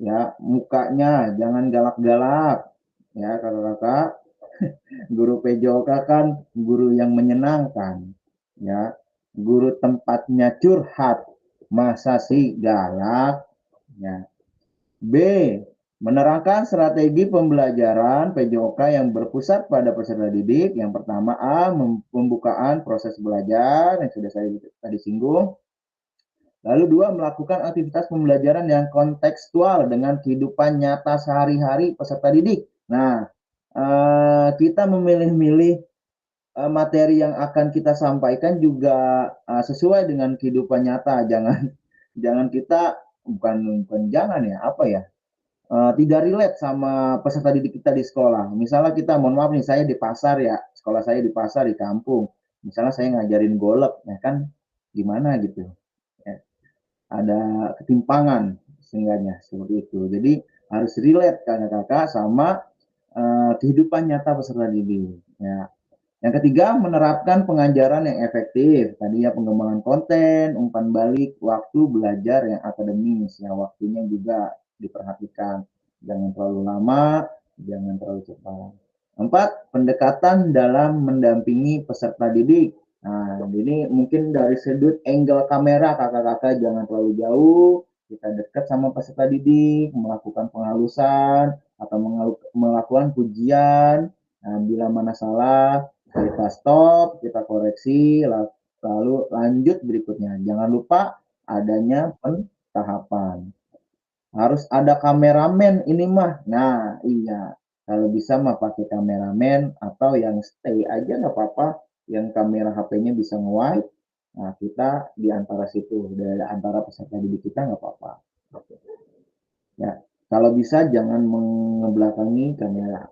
ya, mukanya jangan galak-galak, ya kakak-kakak. Guru PJOK kan guru yang menyenangkan, ya. Guru tempatnya curhat, masa sih galak, ya. B. Menerangkan strategi pembelajaran PJOK yang berpusat pada peserta didik. Yang pertama A. Pembukaan proses belajar yang sudah saya tadi singgung. Lalu dua, melakukan aktivitas pembelajaran yang kontekstual dengan kehidupan nyata sehari-hari peserta didik. Nah, kita memilih-milih materi yang akan kita sampaikan juga sesuai dengan kehidupan nyata. Jangan kita bukan jangan ya, apa ya? Tidak relate sama peserta didik kita di sekolah. Misalnya kita, mohon maaf nih, saya di pasar ya, sekolah saya di pasar di kampung. Misalnya saya ngajarin golek, ya kan gimana gitu. Ya. Ada ketimpangan sehingga seperti itu. Jadi harus relate kakak-kakak sama kehidupan nyata peserta didik. Ya. Yang ketiga, menerapkan pengajaran yang efektif. Tadi ya, pengembangan konten, umpan balik, waktu belajar yang akademis. Ya, waktunya juga diperhatikan. Jangan terlalu lama, jangan terlalu cepat. 4, pendekatan dalam mendampingi peserta didik. Nah, ini mungkin dari sudut angle kamera kakak-kakak jangan terlalu jauh. Kita dekat sama peserta didik, melakukan penghalusan atau melakukan pujian. Nah, bila mana salah, kita stop, kita koreksi, lalu lanjut berikutnya. Jangan lupa adanya tahapan. Harus ada kameramen ini mah. Nah, iya. Kalau bisa mah pakai kameramen atau yang stay aja nggak apa-apa. Yang kamera HP-nya bisa nge-wide. Nah, kita di antara situ, dari antara peserta didik kita nggak apa-apa. Ya, kalau bisa jangan mengebelakangi kamera.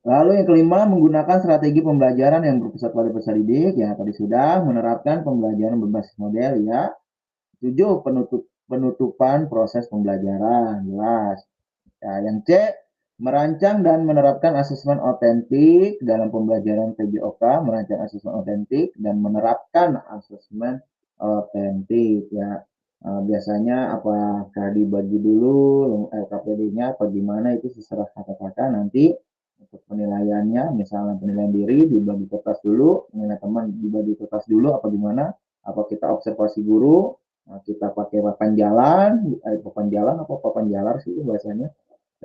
Lalu yang kelima, menggunakan strategi pembelajaran yang berpusat pada peserta didik. Ya, tadi sudah menerapkan pembelajaran berbasis model. Ya, 7, penutupan proses pembelajaran. Jelas. Ya, yang C, merancang dan menerapkan asesmen otentik dalam pembelajaran PJOK, merancang asesmen otentik dan menerapkan asesmen otentik. Ya, biasanya apakah dibagi dulu LKPD-nya apa gimana, itu terserah kakak-kakak nanti. Untuk penilaiannya, misalnya penilaian diri dibagi kertas dulu, penilaian teman dibagi kertas dulu apa gimana, apa kita observasi guru, kita pakai papan jalan apa papan jalar sih bahasanya,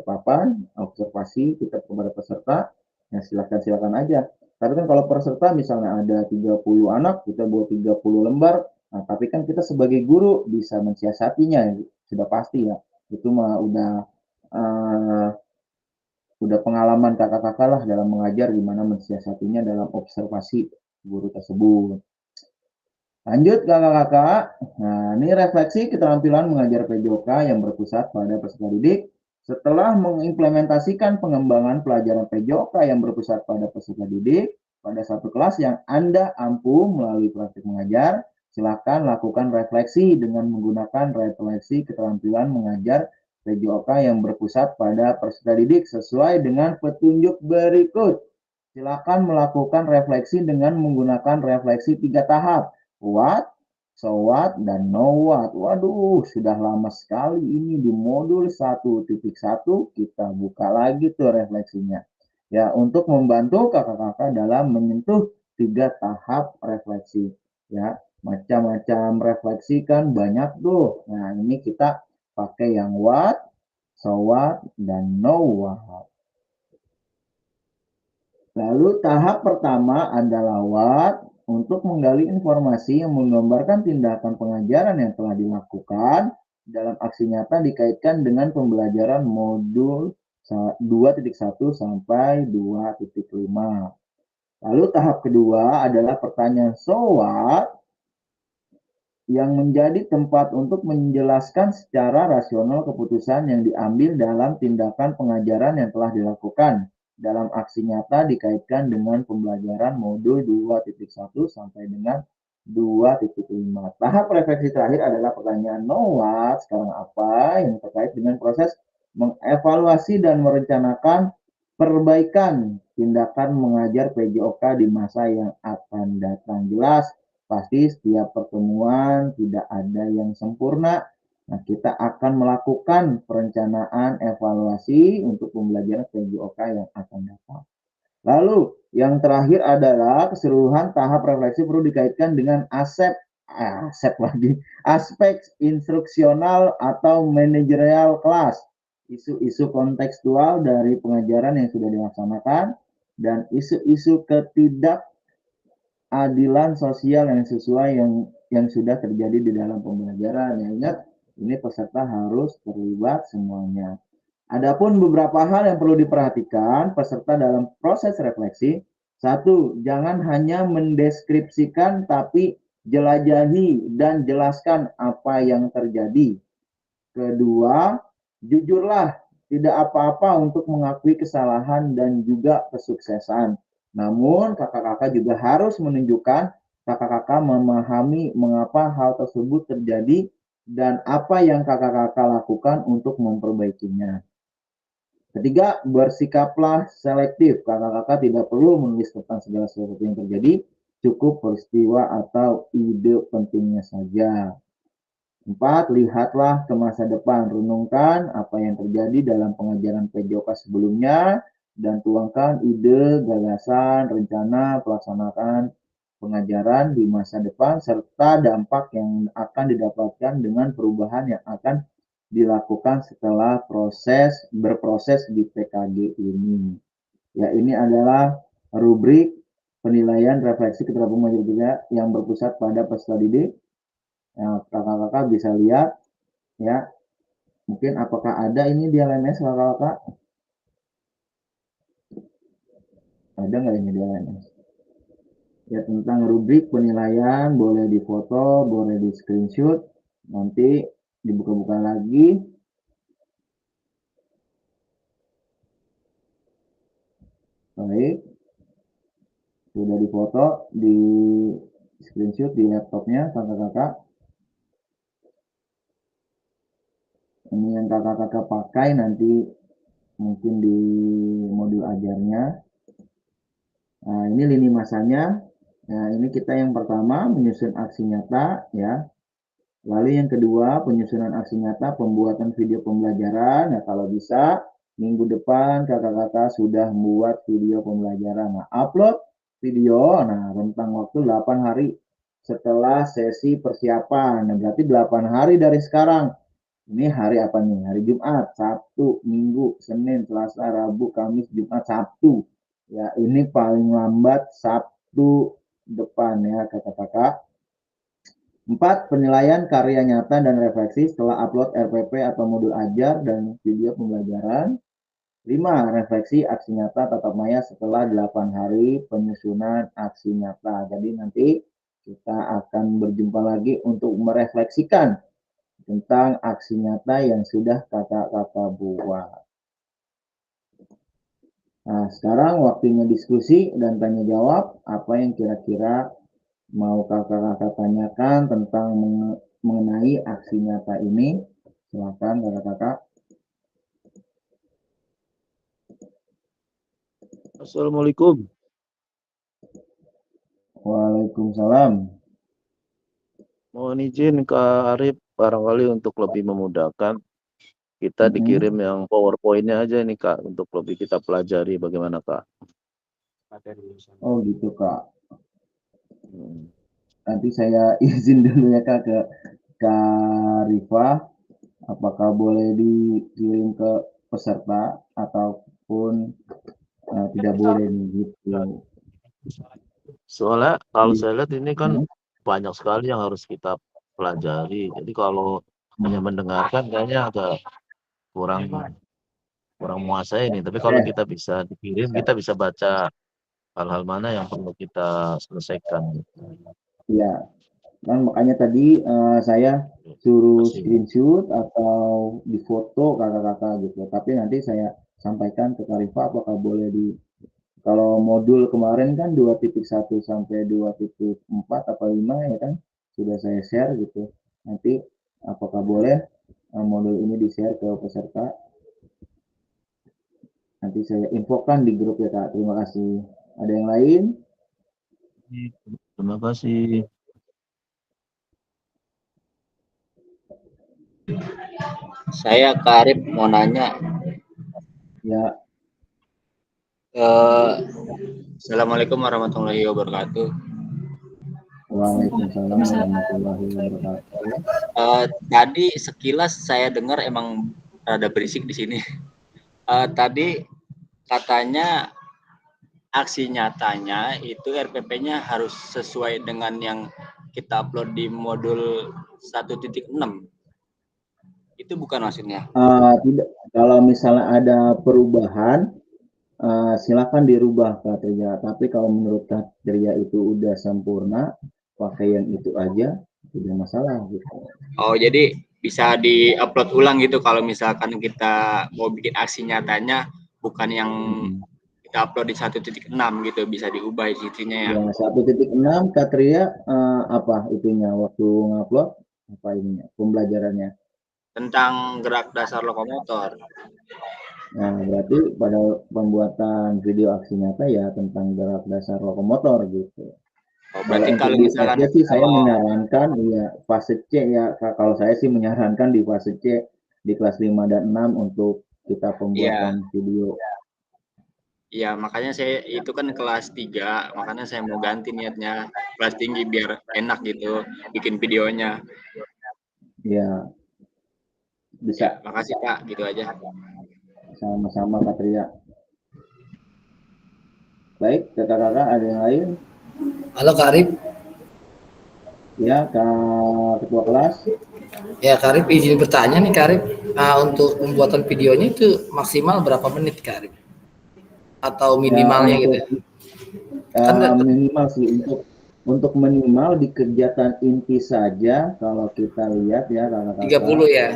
papan observasi kita kepada peserta, ya silakan aja. Tapi kan kalau peserta misalnya ada 30 anak, kita buat 30 lembar, nah tapi kan kita sebagai guru bisa mensiasatinya, sudah pasti ya, itu mah udah pengalaman kakak-kakak lah dalam mengajar gimana mensiasatinya dalam observasi guru tersebut. Lanjut kakak-kakak. Nah, ini refleksi keterampilan mengajar PJOK yang berpusat pada peserta didik. Setelah mengimplementasikan pengembangan pelajaran PJOK yang berpusat pada peserta didik pada satu kelas yang Anda ampuh melalui praktik mengajar, silakan lakukan refleksi dengan menggunakan refleksi keterampilan mengajar PJOK yang berpusat pada peserta didik sesuai dengan petunjuk berikut. Silakan melakukan refleksi dengan menggunakan refleksi 3 tahap. What, so what, dan know what. Waduh, sudah lama sekali ini di modul 1.1 kita buka lagi tuh refleksinya. Ya, untuk membantu kakak-kakak dalam menyentuh 3 tahap refleksi. Ya, macam-macam refleksi kan banyak tuh. Nah, ini kita pakai yang what, so what, dan know what. Lalu tahap pertama adalah what, untuk menggali informasi yang menggambarkan tindakan pengajaran yang telah dilakukan dalam aksi nyata dikaitkan dengan pembelajaran modul 2.1 sampai 2.5. Lalu tahap kedua adalah pertanyaan so what, yang menjadi tempat untuk menjelaskan secara rasional keputusan yang diambil dalam tindakan pengajaran yang telah dilakukan dalam aksi nyata dikaitkan dengan pembelajaran modul 2.1 sampai dengan 2.5. Tahap refleksi terakhir adalah pertanyaan know what, sekarang apa, yang terkait dengan proses mengevaluasi dan merencanakan perbaikan tindakan mengajar PJOK di masa yang akan datang. Jelas, pasti setiap pertemuan tidak ada yang sempurna, Nah, kita akan melakukan perencanaan evaluasi untuk pembelajaran PJOK yang akan datang. Lalu, yang terakhir adalah keseluruhan tahap refleksi perlu dikaitkan dengan aspek instruksional atau manajerial kelas, isu-isu kontekstual dari pengajaran yang sudah dilaksanakan, dan isu-isu ketidakadilan sosial yang sesuai yang sudah terjadi di dalam pembelajaran. Ya, ingat, ini peserta harus terlibat semuanya. Adapun beberapa hal yang perlu diperhatikan peserta dalam proses refleksi. Satu, jangan hanya mendeskripsikan tapi jelajahi dan jelaskan apa yang terjadi. Kedua, jujurlah, tidak apa-apa untuk mengakui kesalahan dan juga kesuksesan. Namun, kakak-kakak juga harus menunjukkan kakak-kakak memahami mengapa hal tersebut terjadi dan apa yang kakak-kakak lakukan untuk memperbaikinya. Ketiga, bersikaplah selektif. Kakak-kakak tidak perlu menulis tentang segala sesuatu yang terjadi, cukup peristiwa atau ide pentingnya saja. 4, lihatlah ke masa depan. Renungkan apa yang terjadi dalam pengajaran PJOK sebelumnya dan tuangkan ide, gagasan, rencana pelaksanaan pengajaran di masa depan serta dampak yang akan didapatkan dengan perubahan yang akan dilakukan setelah berproses di PKG ini. Ya, ini adalah rubrik penilaian refleksi keterampilan mengajar juga yang berpusat pada peserta didik. Kakak-kakak bisa lihat ya. Mungkin apakah ada ini di LMS kakak-kakak? Ada nggak ini di LMS? Ya, tentang rubrik penilaian boleh difoto, boleh di screenshot, nanti dibuka-buka lagi. Baik, sudah difoto, di screenshot di laptopnya kakak-kakak. Ini yang kakak-kakak pakai nanti mungkin di modul ajarnya. Nah, ini lini masanya. Nah, ini kita yang pertama menyusun aksi nyata ya. Lalu yang kedua penyusunan aksi nyata, pembuatan video pembelajaran. Nah, kalau bisa minggu depan kakak-kakak sudah membuat video pembelajaran. Nah, upload video, nah rentang waktu 8 hari setelah sesi persiapan. Nah, berarti 8 hari dari sekarang. Ini hari apa nih? Hari Jumat, Sabtu, Minggu, Senin, Selasa, Rabu, Kamis, Jumat, Sabtu. Ya, ini paling lambat Sabtu depan ya kakak-kakak. 4, penilaian karya nyata dan refleksi setelah upload RPP atau modul ajar dan video pembelajaran. 5, refleksi aksi nyata tatap maya setelah 8 hari penyusunan aksi nyata. Jadi nanti kita akan berjumpa lagi untuk merefleksikan tentang aksi nyata yang sudah kakak-kakak buat. Nah, sekarang waktunya diskusi dan tanya jawab. Apa yang kira-kira mau kakak-kakak tanyakan tentang mengenai aksi nyata ini? Silakan kakak-kakak. Assalamualaikum. Waalaikumsalam. Mohon izin Kak Arif barangkali untuk lebih memudahkan kita dikirim yang PowerPoint-nya aja nih Kak untuk lebih kita pelajari bagaimana Kak. Oh gitu Kak. Nanti saya izin dulu ya Kak ke Kak Rifa. Apakah boleh dikirim ke peserta ataupun tidak boleh nih gitu. Soalnya kalau saya lihat ini kan banyak sekali yang harus kita pelajari. Jadi kalau hanya mendengarkan kayaknya agak kurang menguasai ini. Tapi kalau kita bisa dikirim, kita bisa baca hal-hal mana yang perlu kita selesaikan. Iya, kan makanya tadi saya suruh screenshot atau difoto kakak-kakak gitu. Tapi nanti saya sampaikan ke Kak Rifa apakah boleh kalau modul kemarin kan 2.1 sampai 2.4 atau 5 ya kan sudah saya share gitu. Nanti apakah boleh modul ini di-share ke peserta? Nanti saya infokan di grup ya Kak. Terima kasih. Ada yang lain? Terima kasih. Saya Kak Arif mau nanya. Ya, Assalamualaikum warahmatullahi wabarakatuh. waalaikumsalam warahmatullahi wabarakatuh. Tadi sekilas saya dengar emang rada berisik di sini. Tadi katanya aksi nyatanya itu RPP-nya harus sesuai dengan yang kita upload di modul 1.6. Itu bukan maksudnya? Tidak, kalau misalnya ada perubahan, silakan dirubah Kak Tria. Tapi kalau menurut Kak Tria itu udah sempurna, pakai yang itu aja, tidak masalah gitu. Oh, jadi bisa di-upload ulang gitu kalau misalkan kita mau bikin aksi nyatanya bukan yang kita upload di 1.6 gitu, bisa diubah isinya ya. Ya, 1.6 Kak Tria, apa itunya waktu ngupload, apa ininya, pembelajarannya? Tentang gerak dasar lokomotor. Nah, berarti pada pembuatan video aksi nyata ya tentang gerak dasar lokomotor gitu. Oh, berarti kalau di misalkan SD sih saya menyarankan ya fase C ya, kalau saya sih menyarankan di fase C di kelas 5 dan 6 untuk kita pembuatan video. Iya, makanya saya itu kan kelas 3, makanya saya mau ganti niatnya kelas tinggi biar enak gitu bikin videonya. Ya, bisa. Ya, makasih Kak, gitu aja. Sama-sama Kak Tria. Baik, kakak-kakak ada yang lain? Halo Kak Arif. Ya, Kak Ketua Kelas. Ya Kak Arif, izin bertanya nih Kak Arif. Untuk pembuatan videonya itu maksimal berapa menit Kak Arif? Atau minimalnya gitu? Minimal sih untuk minimal di kegiatan inti saja kalau kita lihat ya kakak-kakak. 30 ya?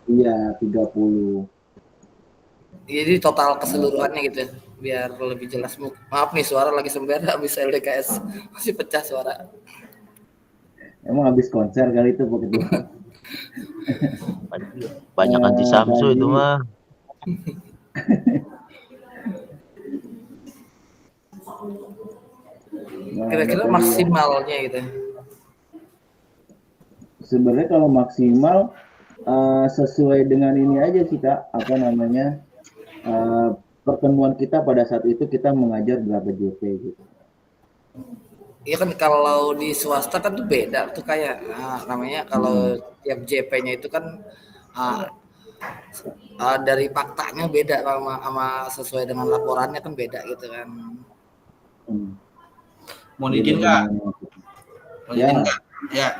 Iya, 30. Jadi total keseluruhannya gitu biar lebih jelas. Maaf nih suara lagi sember habis LDKS masih pecah suara. Emang habis konser kali itu begitu. Banyak anti Samsu itu mah. Kira-kira maksimalnya gitu. Sebenarnya kalau maksimal sesuai dengan ini aja sih Kak, apa namanya, pertemuan kita pada saat itu kita mengajar berapa JP gitu. Iya kan kalau di swasta kan tuh beda tuh kayak namanya kalau tiap JP-nya itu kan dari faktanya beda sama sesuai dengan laporannya kan beda gitu kan. Mohon izin Kak. Ya,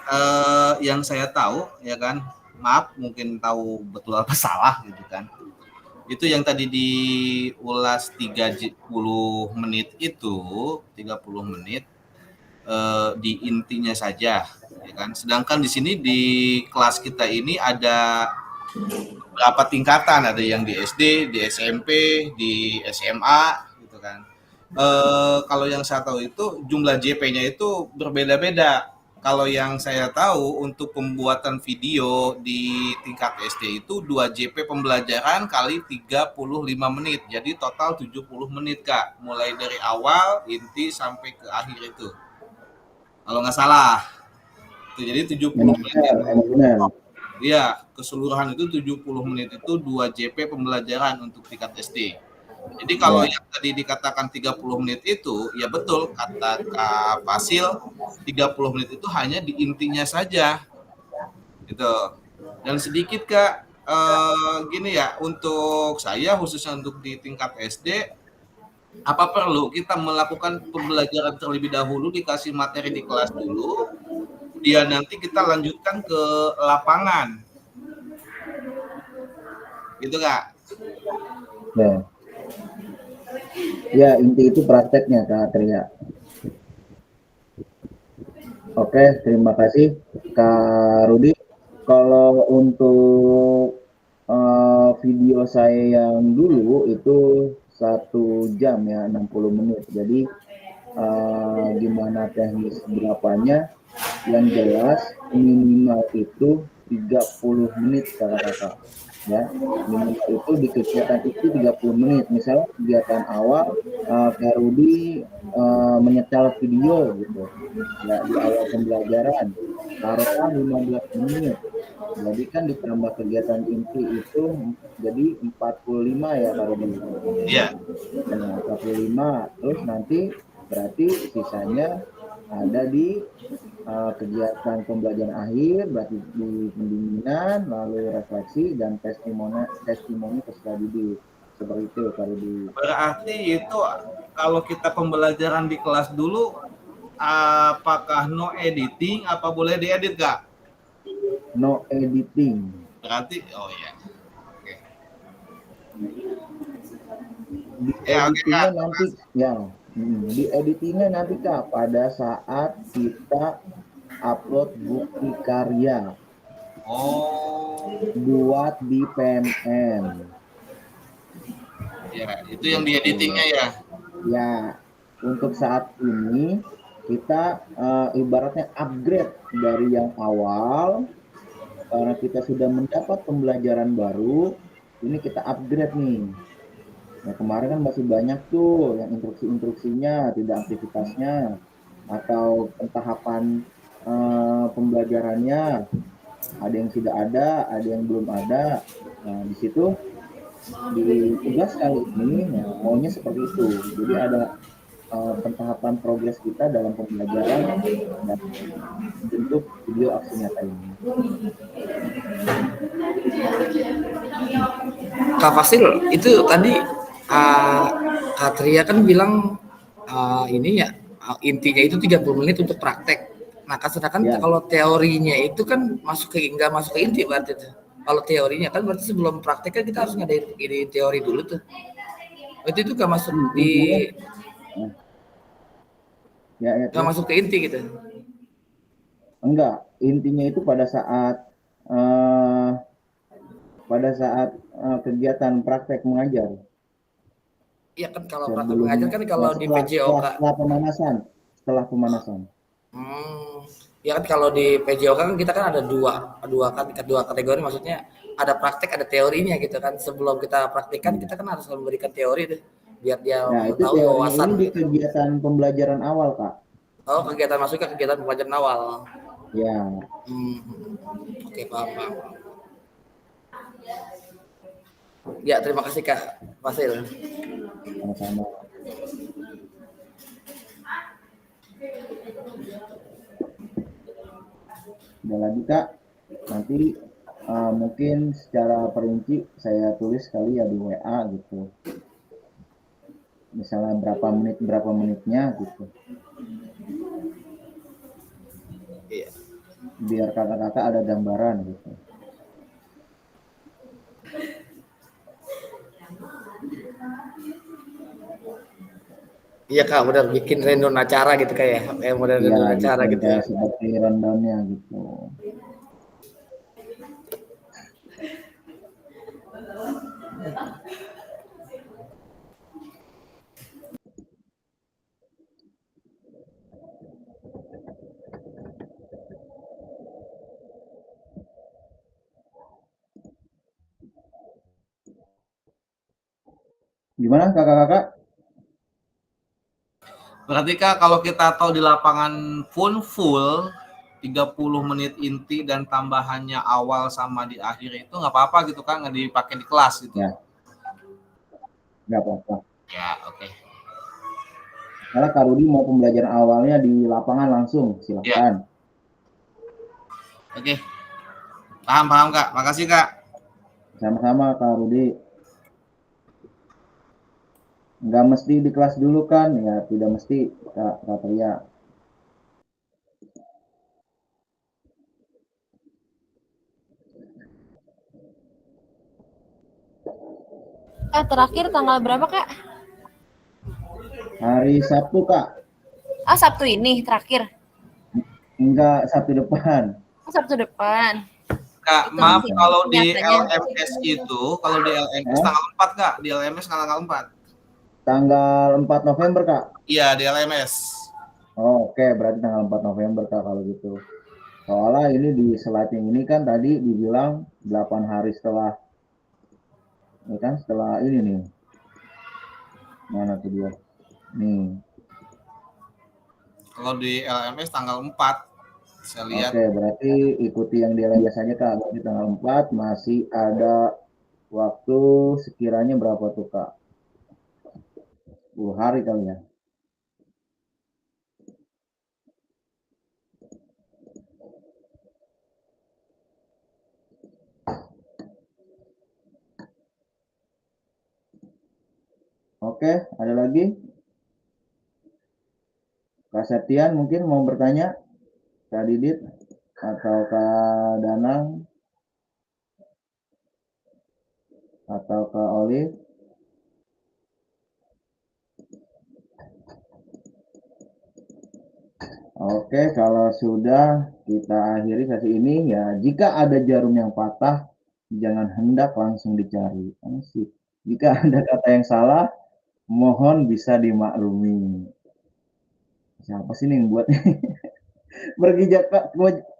yang saya tahu ya kan, maaf mungkin tahu betul apa salah gitu kan. Itu yang tadi diulas 30 menit itu 30 menit di intinya saja ya kan. Sedangkan di sini di kelas kita ini ada beberapa tingkatan, ada yang di SD, di SMP, di SMA gitu kan. Kalau yang saya tahu itu jumlah JP-nya itu berbeda-beda. Kalau yang saya tahu untuk pembuatan video di tingkat SD itu 2 JP pembelajaran kali 35 menit. Jadi total 70 menit Kak. Mulai dari awal inti sampai ke akhir itu. Kalau nggak salah. Itu jadi 70 menit. Iya, keseluruhan itu 70 menit itu 2 JP pembelajaran untuk tingkat SD. Jadi kalau yang tadi dikatakan 30 menit itu, ya betul kata Kak Fasil, 30 menit itu hanya di intinya saja. Gitu. Dan sedikit Kak, gini ya, untuk saya khususnya untuk di tingkat SD, apa perlu kita melakukan pembelajaran terlebih dahulu, dikasih materi di kelas dulu, dia nanti kita lanjutkan ke lapangan. Gitu Kak? Ya, inti itu prakteknya Kak Tria. Oke, terima kasih Kak Rudi. Kalau untuk video saya yang dulu itu 1 jam ya, 60 menit. Jadi gimana teknis berapanya, yang jelas minimal itu 30 menit kakak-kakak. Ya, minimal itu di kegiatan itu 30 menit. Misalnya kegiatan awal Kak Rudi menyetel video gitu. Ya, di awal pembelajaran taruhlah 15 menit. Jadi kan ditambah kegiatan inti itu jadi 45 ya Kak Rudi. Iya. Nah, 45 terus nanti berarti sisanya ada di kegiatan pembelajaran akhir, berarti di pendinginan, lalu refleksi dan testimoni peserta didik. Seperti itu Kak Rudi. Berarti itu kalau kita pembelajaran di kelas dulu, apakah no editing apa boleh diedit Kak? No editing. Berarti, oh ya. Oke. Di Ya, oke editingnya Kak. nanti ya, di editingnya nanti Kak pada saat kita upload bukti karya Oh, buat di PMN. ya itu yang di editingnya ya. Ya, untuk saat ini kita ibaratnya upgrade dari yang awal karena kita sudah mendapat pembelajaran baru, ini kita upgrade nih. Nah, kemarin kan masih banyak tuh yang instruksi-instruksinya, tidak aktivitasnya, atau tahapan pembelajarannya, ada yang sudah ada yang belum ada. Nah, di situ di tugas kali ini ya, maunya seperti itu. Jadi ada pentahapan progres kita dalam pembelajaran dan bentuk video aksi nyata ini. Kak Fasil, itu tadi Kak Tria kan bilang ini ya intinya itu 30 menit untuk praktek. Nah, sedangkan Ya. kalau teorinya itu kan nggak masuk ke inti berarti tuh. Kalau teorinya kan berarti sebelum praktek kan kita harus ngadain ini teori dulu tuh. Itu nggak masuk di nggak masuk ke inti gitu. Enggak, intinya itu pada saat kegiatan praktek mengajar. Iya kan kalau praktek mengajar kan kalau di PJOK setelah pemanasan. Ya kan kalau di PJOK kan kita kan ada dua kategori, maksudnya ada praktek ada teorinya gitu kan. Sebelum kita praktikkan kita kan harus memberikan teori deh biar dia tahu wawasan di kegiatan pembelajaran awal Kak. Oh, kegiatan masuk ke kegiatan pembelajaran awal. Ya. Oke, paham. Ya, terima kasih Kak Fasil. Sama-sama. Ada lagi Kak, nanti mungkin secara perinci saya tulis kali ya di WA gitu. Misalnya berapa menitnya gitu. Iya. Biar kakak-kakak ada gambaran gitu. Iya Kak, benar bikin rundown acara gitu kayak model rundown acara gitu. Kayak seperti rundownnya gitu. Gimana kakak-kakak? Berarti Kak kalau kita tahu di lapangan full 30 menit inti dan tambahannya awal sama di akhir itu nggak apa-apa gitu kan, nggak dipakai di kelas gitu. Ya. Nggak apa-apa. Ya, oke. Karena Kak Rudi mau pembelajaran awalnya di lapangan langsung, silakan. Ya. Oke. Paham Kak, makasih Kak. Sama-sama Kak Rudi. Nggak mesti di kelas dulu kan, ya tidak mesti Kak Tria. Terakhir tanggal berapa Kak? Hari Sabtu Kak. Sabtu ini terakhir? Enggak, Sabtu depan. Sabtu depan. Kak, maaf kalau di LMS itu, tanggal 4 Kak, di LMS tanggal 4. Tanggal 4 November Kak? Iya, di LMS. Oke, berarti tanggal 4 November Kak kalau gitu. Soalnya ini di slide ini kan tadi dibilang 8 hari setelah, ya kan, setelah ini nih. Mana tuh dia? Nih. Kalau di LMS tanggal 4 Saya lihat. Oke, berarti ikuti yang di LMS saja Kak. Berarti tanggal 4 masih ada waktu sekiranya berapa tuh Kak? 10 hari kali ya. Oke, ada lagi? Kak Septian mungkin mau bertanya? Kak Didit atau Kak Danang atau Kak Olive? Oke, kalau sudah kita akhiri sesi ini ya. Jika ada jarum yang patah, jangan hendak langsung dicari. Asik. Jika ada kata yang salah, mohon bisa dimaklumi. Siapa sih nih yang buat?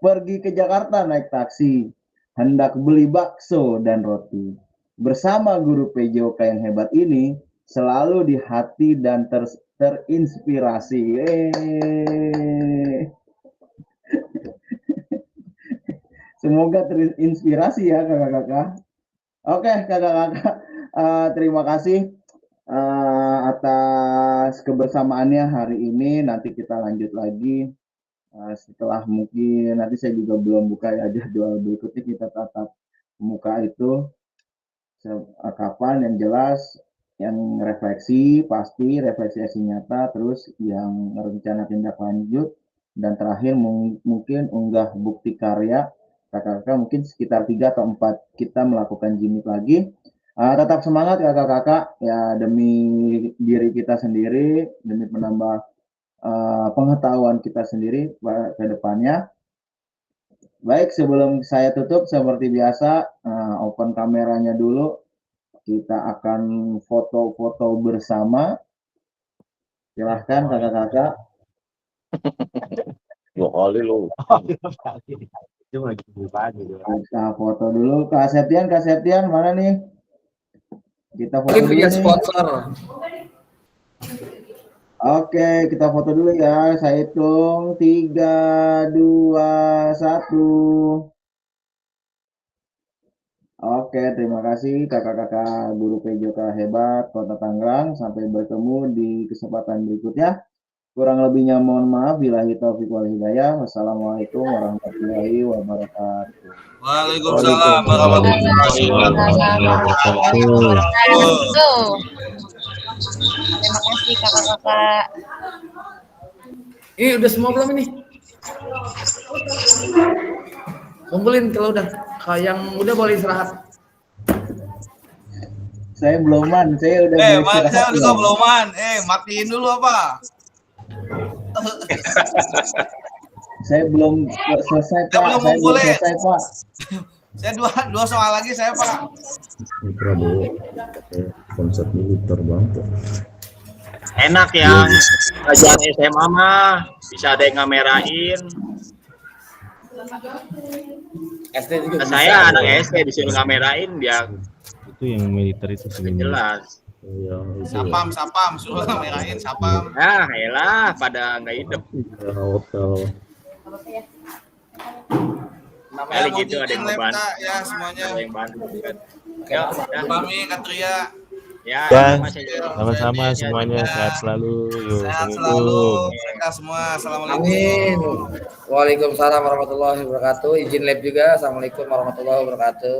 Pergi ke Jakarta naik taksi, hendak beli bakso dan roti. Bersama guru PJOK yang hebat ini, selalu di hati dan terinspirasi. Semoga terinspirasi ya kakak-kakak. Oke kakak-kakak, terima kasih atas kebersamaannya hari ini. Nanti kita lanjut lagi setelah mungkin nanti saya juga belum buka ya jadwal berikutnya, kita tatap muka itu kapan yang jelas, yang refleksi pasti refleksi aksi nyata, terus yang rencana tindak lanjut, dan terakhir mungkin unggah bukti karya kakak-kakak, mungkin sekitar 3 atau 4 kita melakukan jimit lagi. Tetap semangat kakak-kakak ya, demi diri kita sendiri, demi menambah pengetahuan kita sendiri ke depannya. Baik, sebelum saya tutup seperti biasa, open kameranya dulu. Kita akan foto-foto bersama. Silahkan kakak-kakak. 2 kali lo. Kita foto dulu. Kak Septian mana nih? Kita foto Mungkin dulu punya nih. sponsor. Oke, kita foto dulu ya. Saya hitung 3, 2, 1. Oke, terima kasih kakak-kakak guru PJOK hebat Kota Tangerang. Sampai bertemu di kesempatan berikutnya. Kurang lebihnya mohon maaf. Billahi taufiq wal hidayah. Wassalamualaikum warahmatullahi wabarakatuh. Waalaikumsalam warahmatullahi wabarakatuh. Terima kasih kakak-kakak. Ini udah semua belum ini? Kumpulin kalau udah. Kalau yang udah boleh istirahat. Saya beloman, saya udah Saya juga beloman. Matiin dulu apa? Saya belum selesai Pak. Belum boleh. Selesai Pak. Saya dua soal lagi saya Pak. Prabowo konsep militer banget. Enak yang pelajaran SMA mah bisa ada yang ngamerain. SD juga Nah, bisa. saya anak SD disuruh ngamerain biar Itu yang militer itu sebenarnya. jelas. Iya, itu. Sapam, suruh kamerain sapam. Nah, elah pada nggak hidup. Ya, hotel. Kali gitu ada yang ngebantu. Ya semuanya. Ada yang bantu kan. Ya, udah. Pami, Katria. Ya, Ya, Mas, sama-sama ya, semuanya, sehat selalu. Yuk, Sehat Assalamualaikum. selalu. Mereka semua. Assalamualaikum. Amin. Waalaikumsalam warahmatullahi wabarakatuh. Izin live juga. Assalamualaikum warahmatullahi wabarakatuh.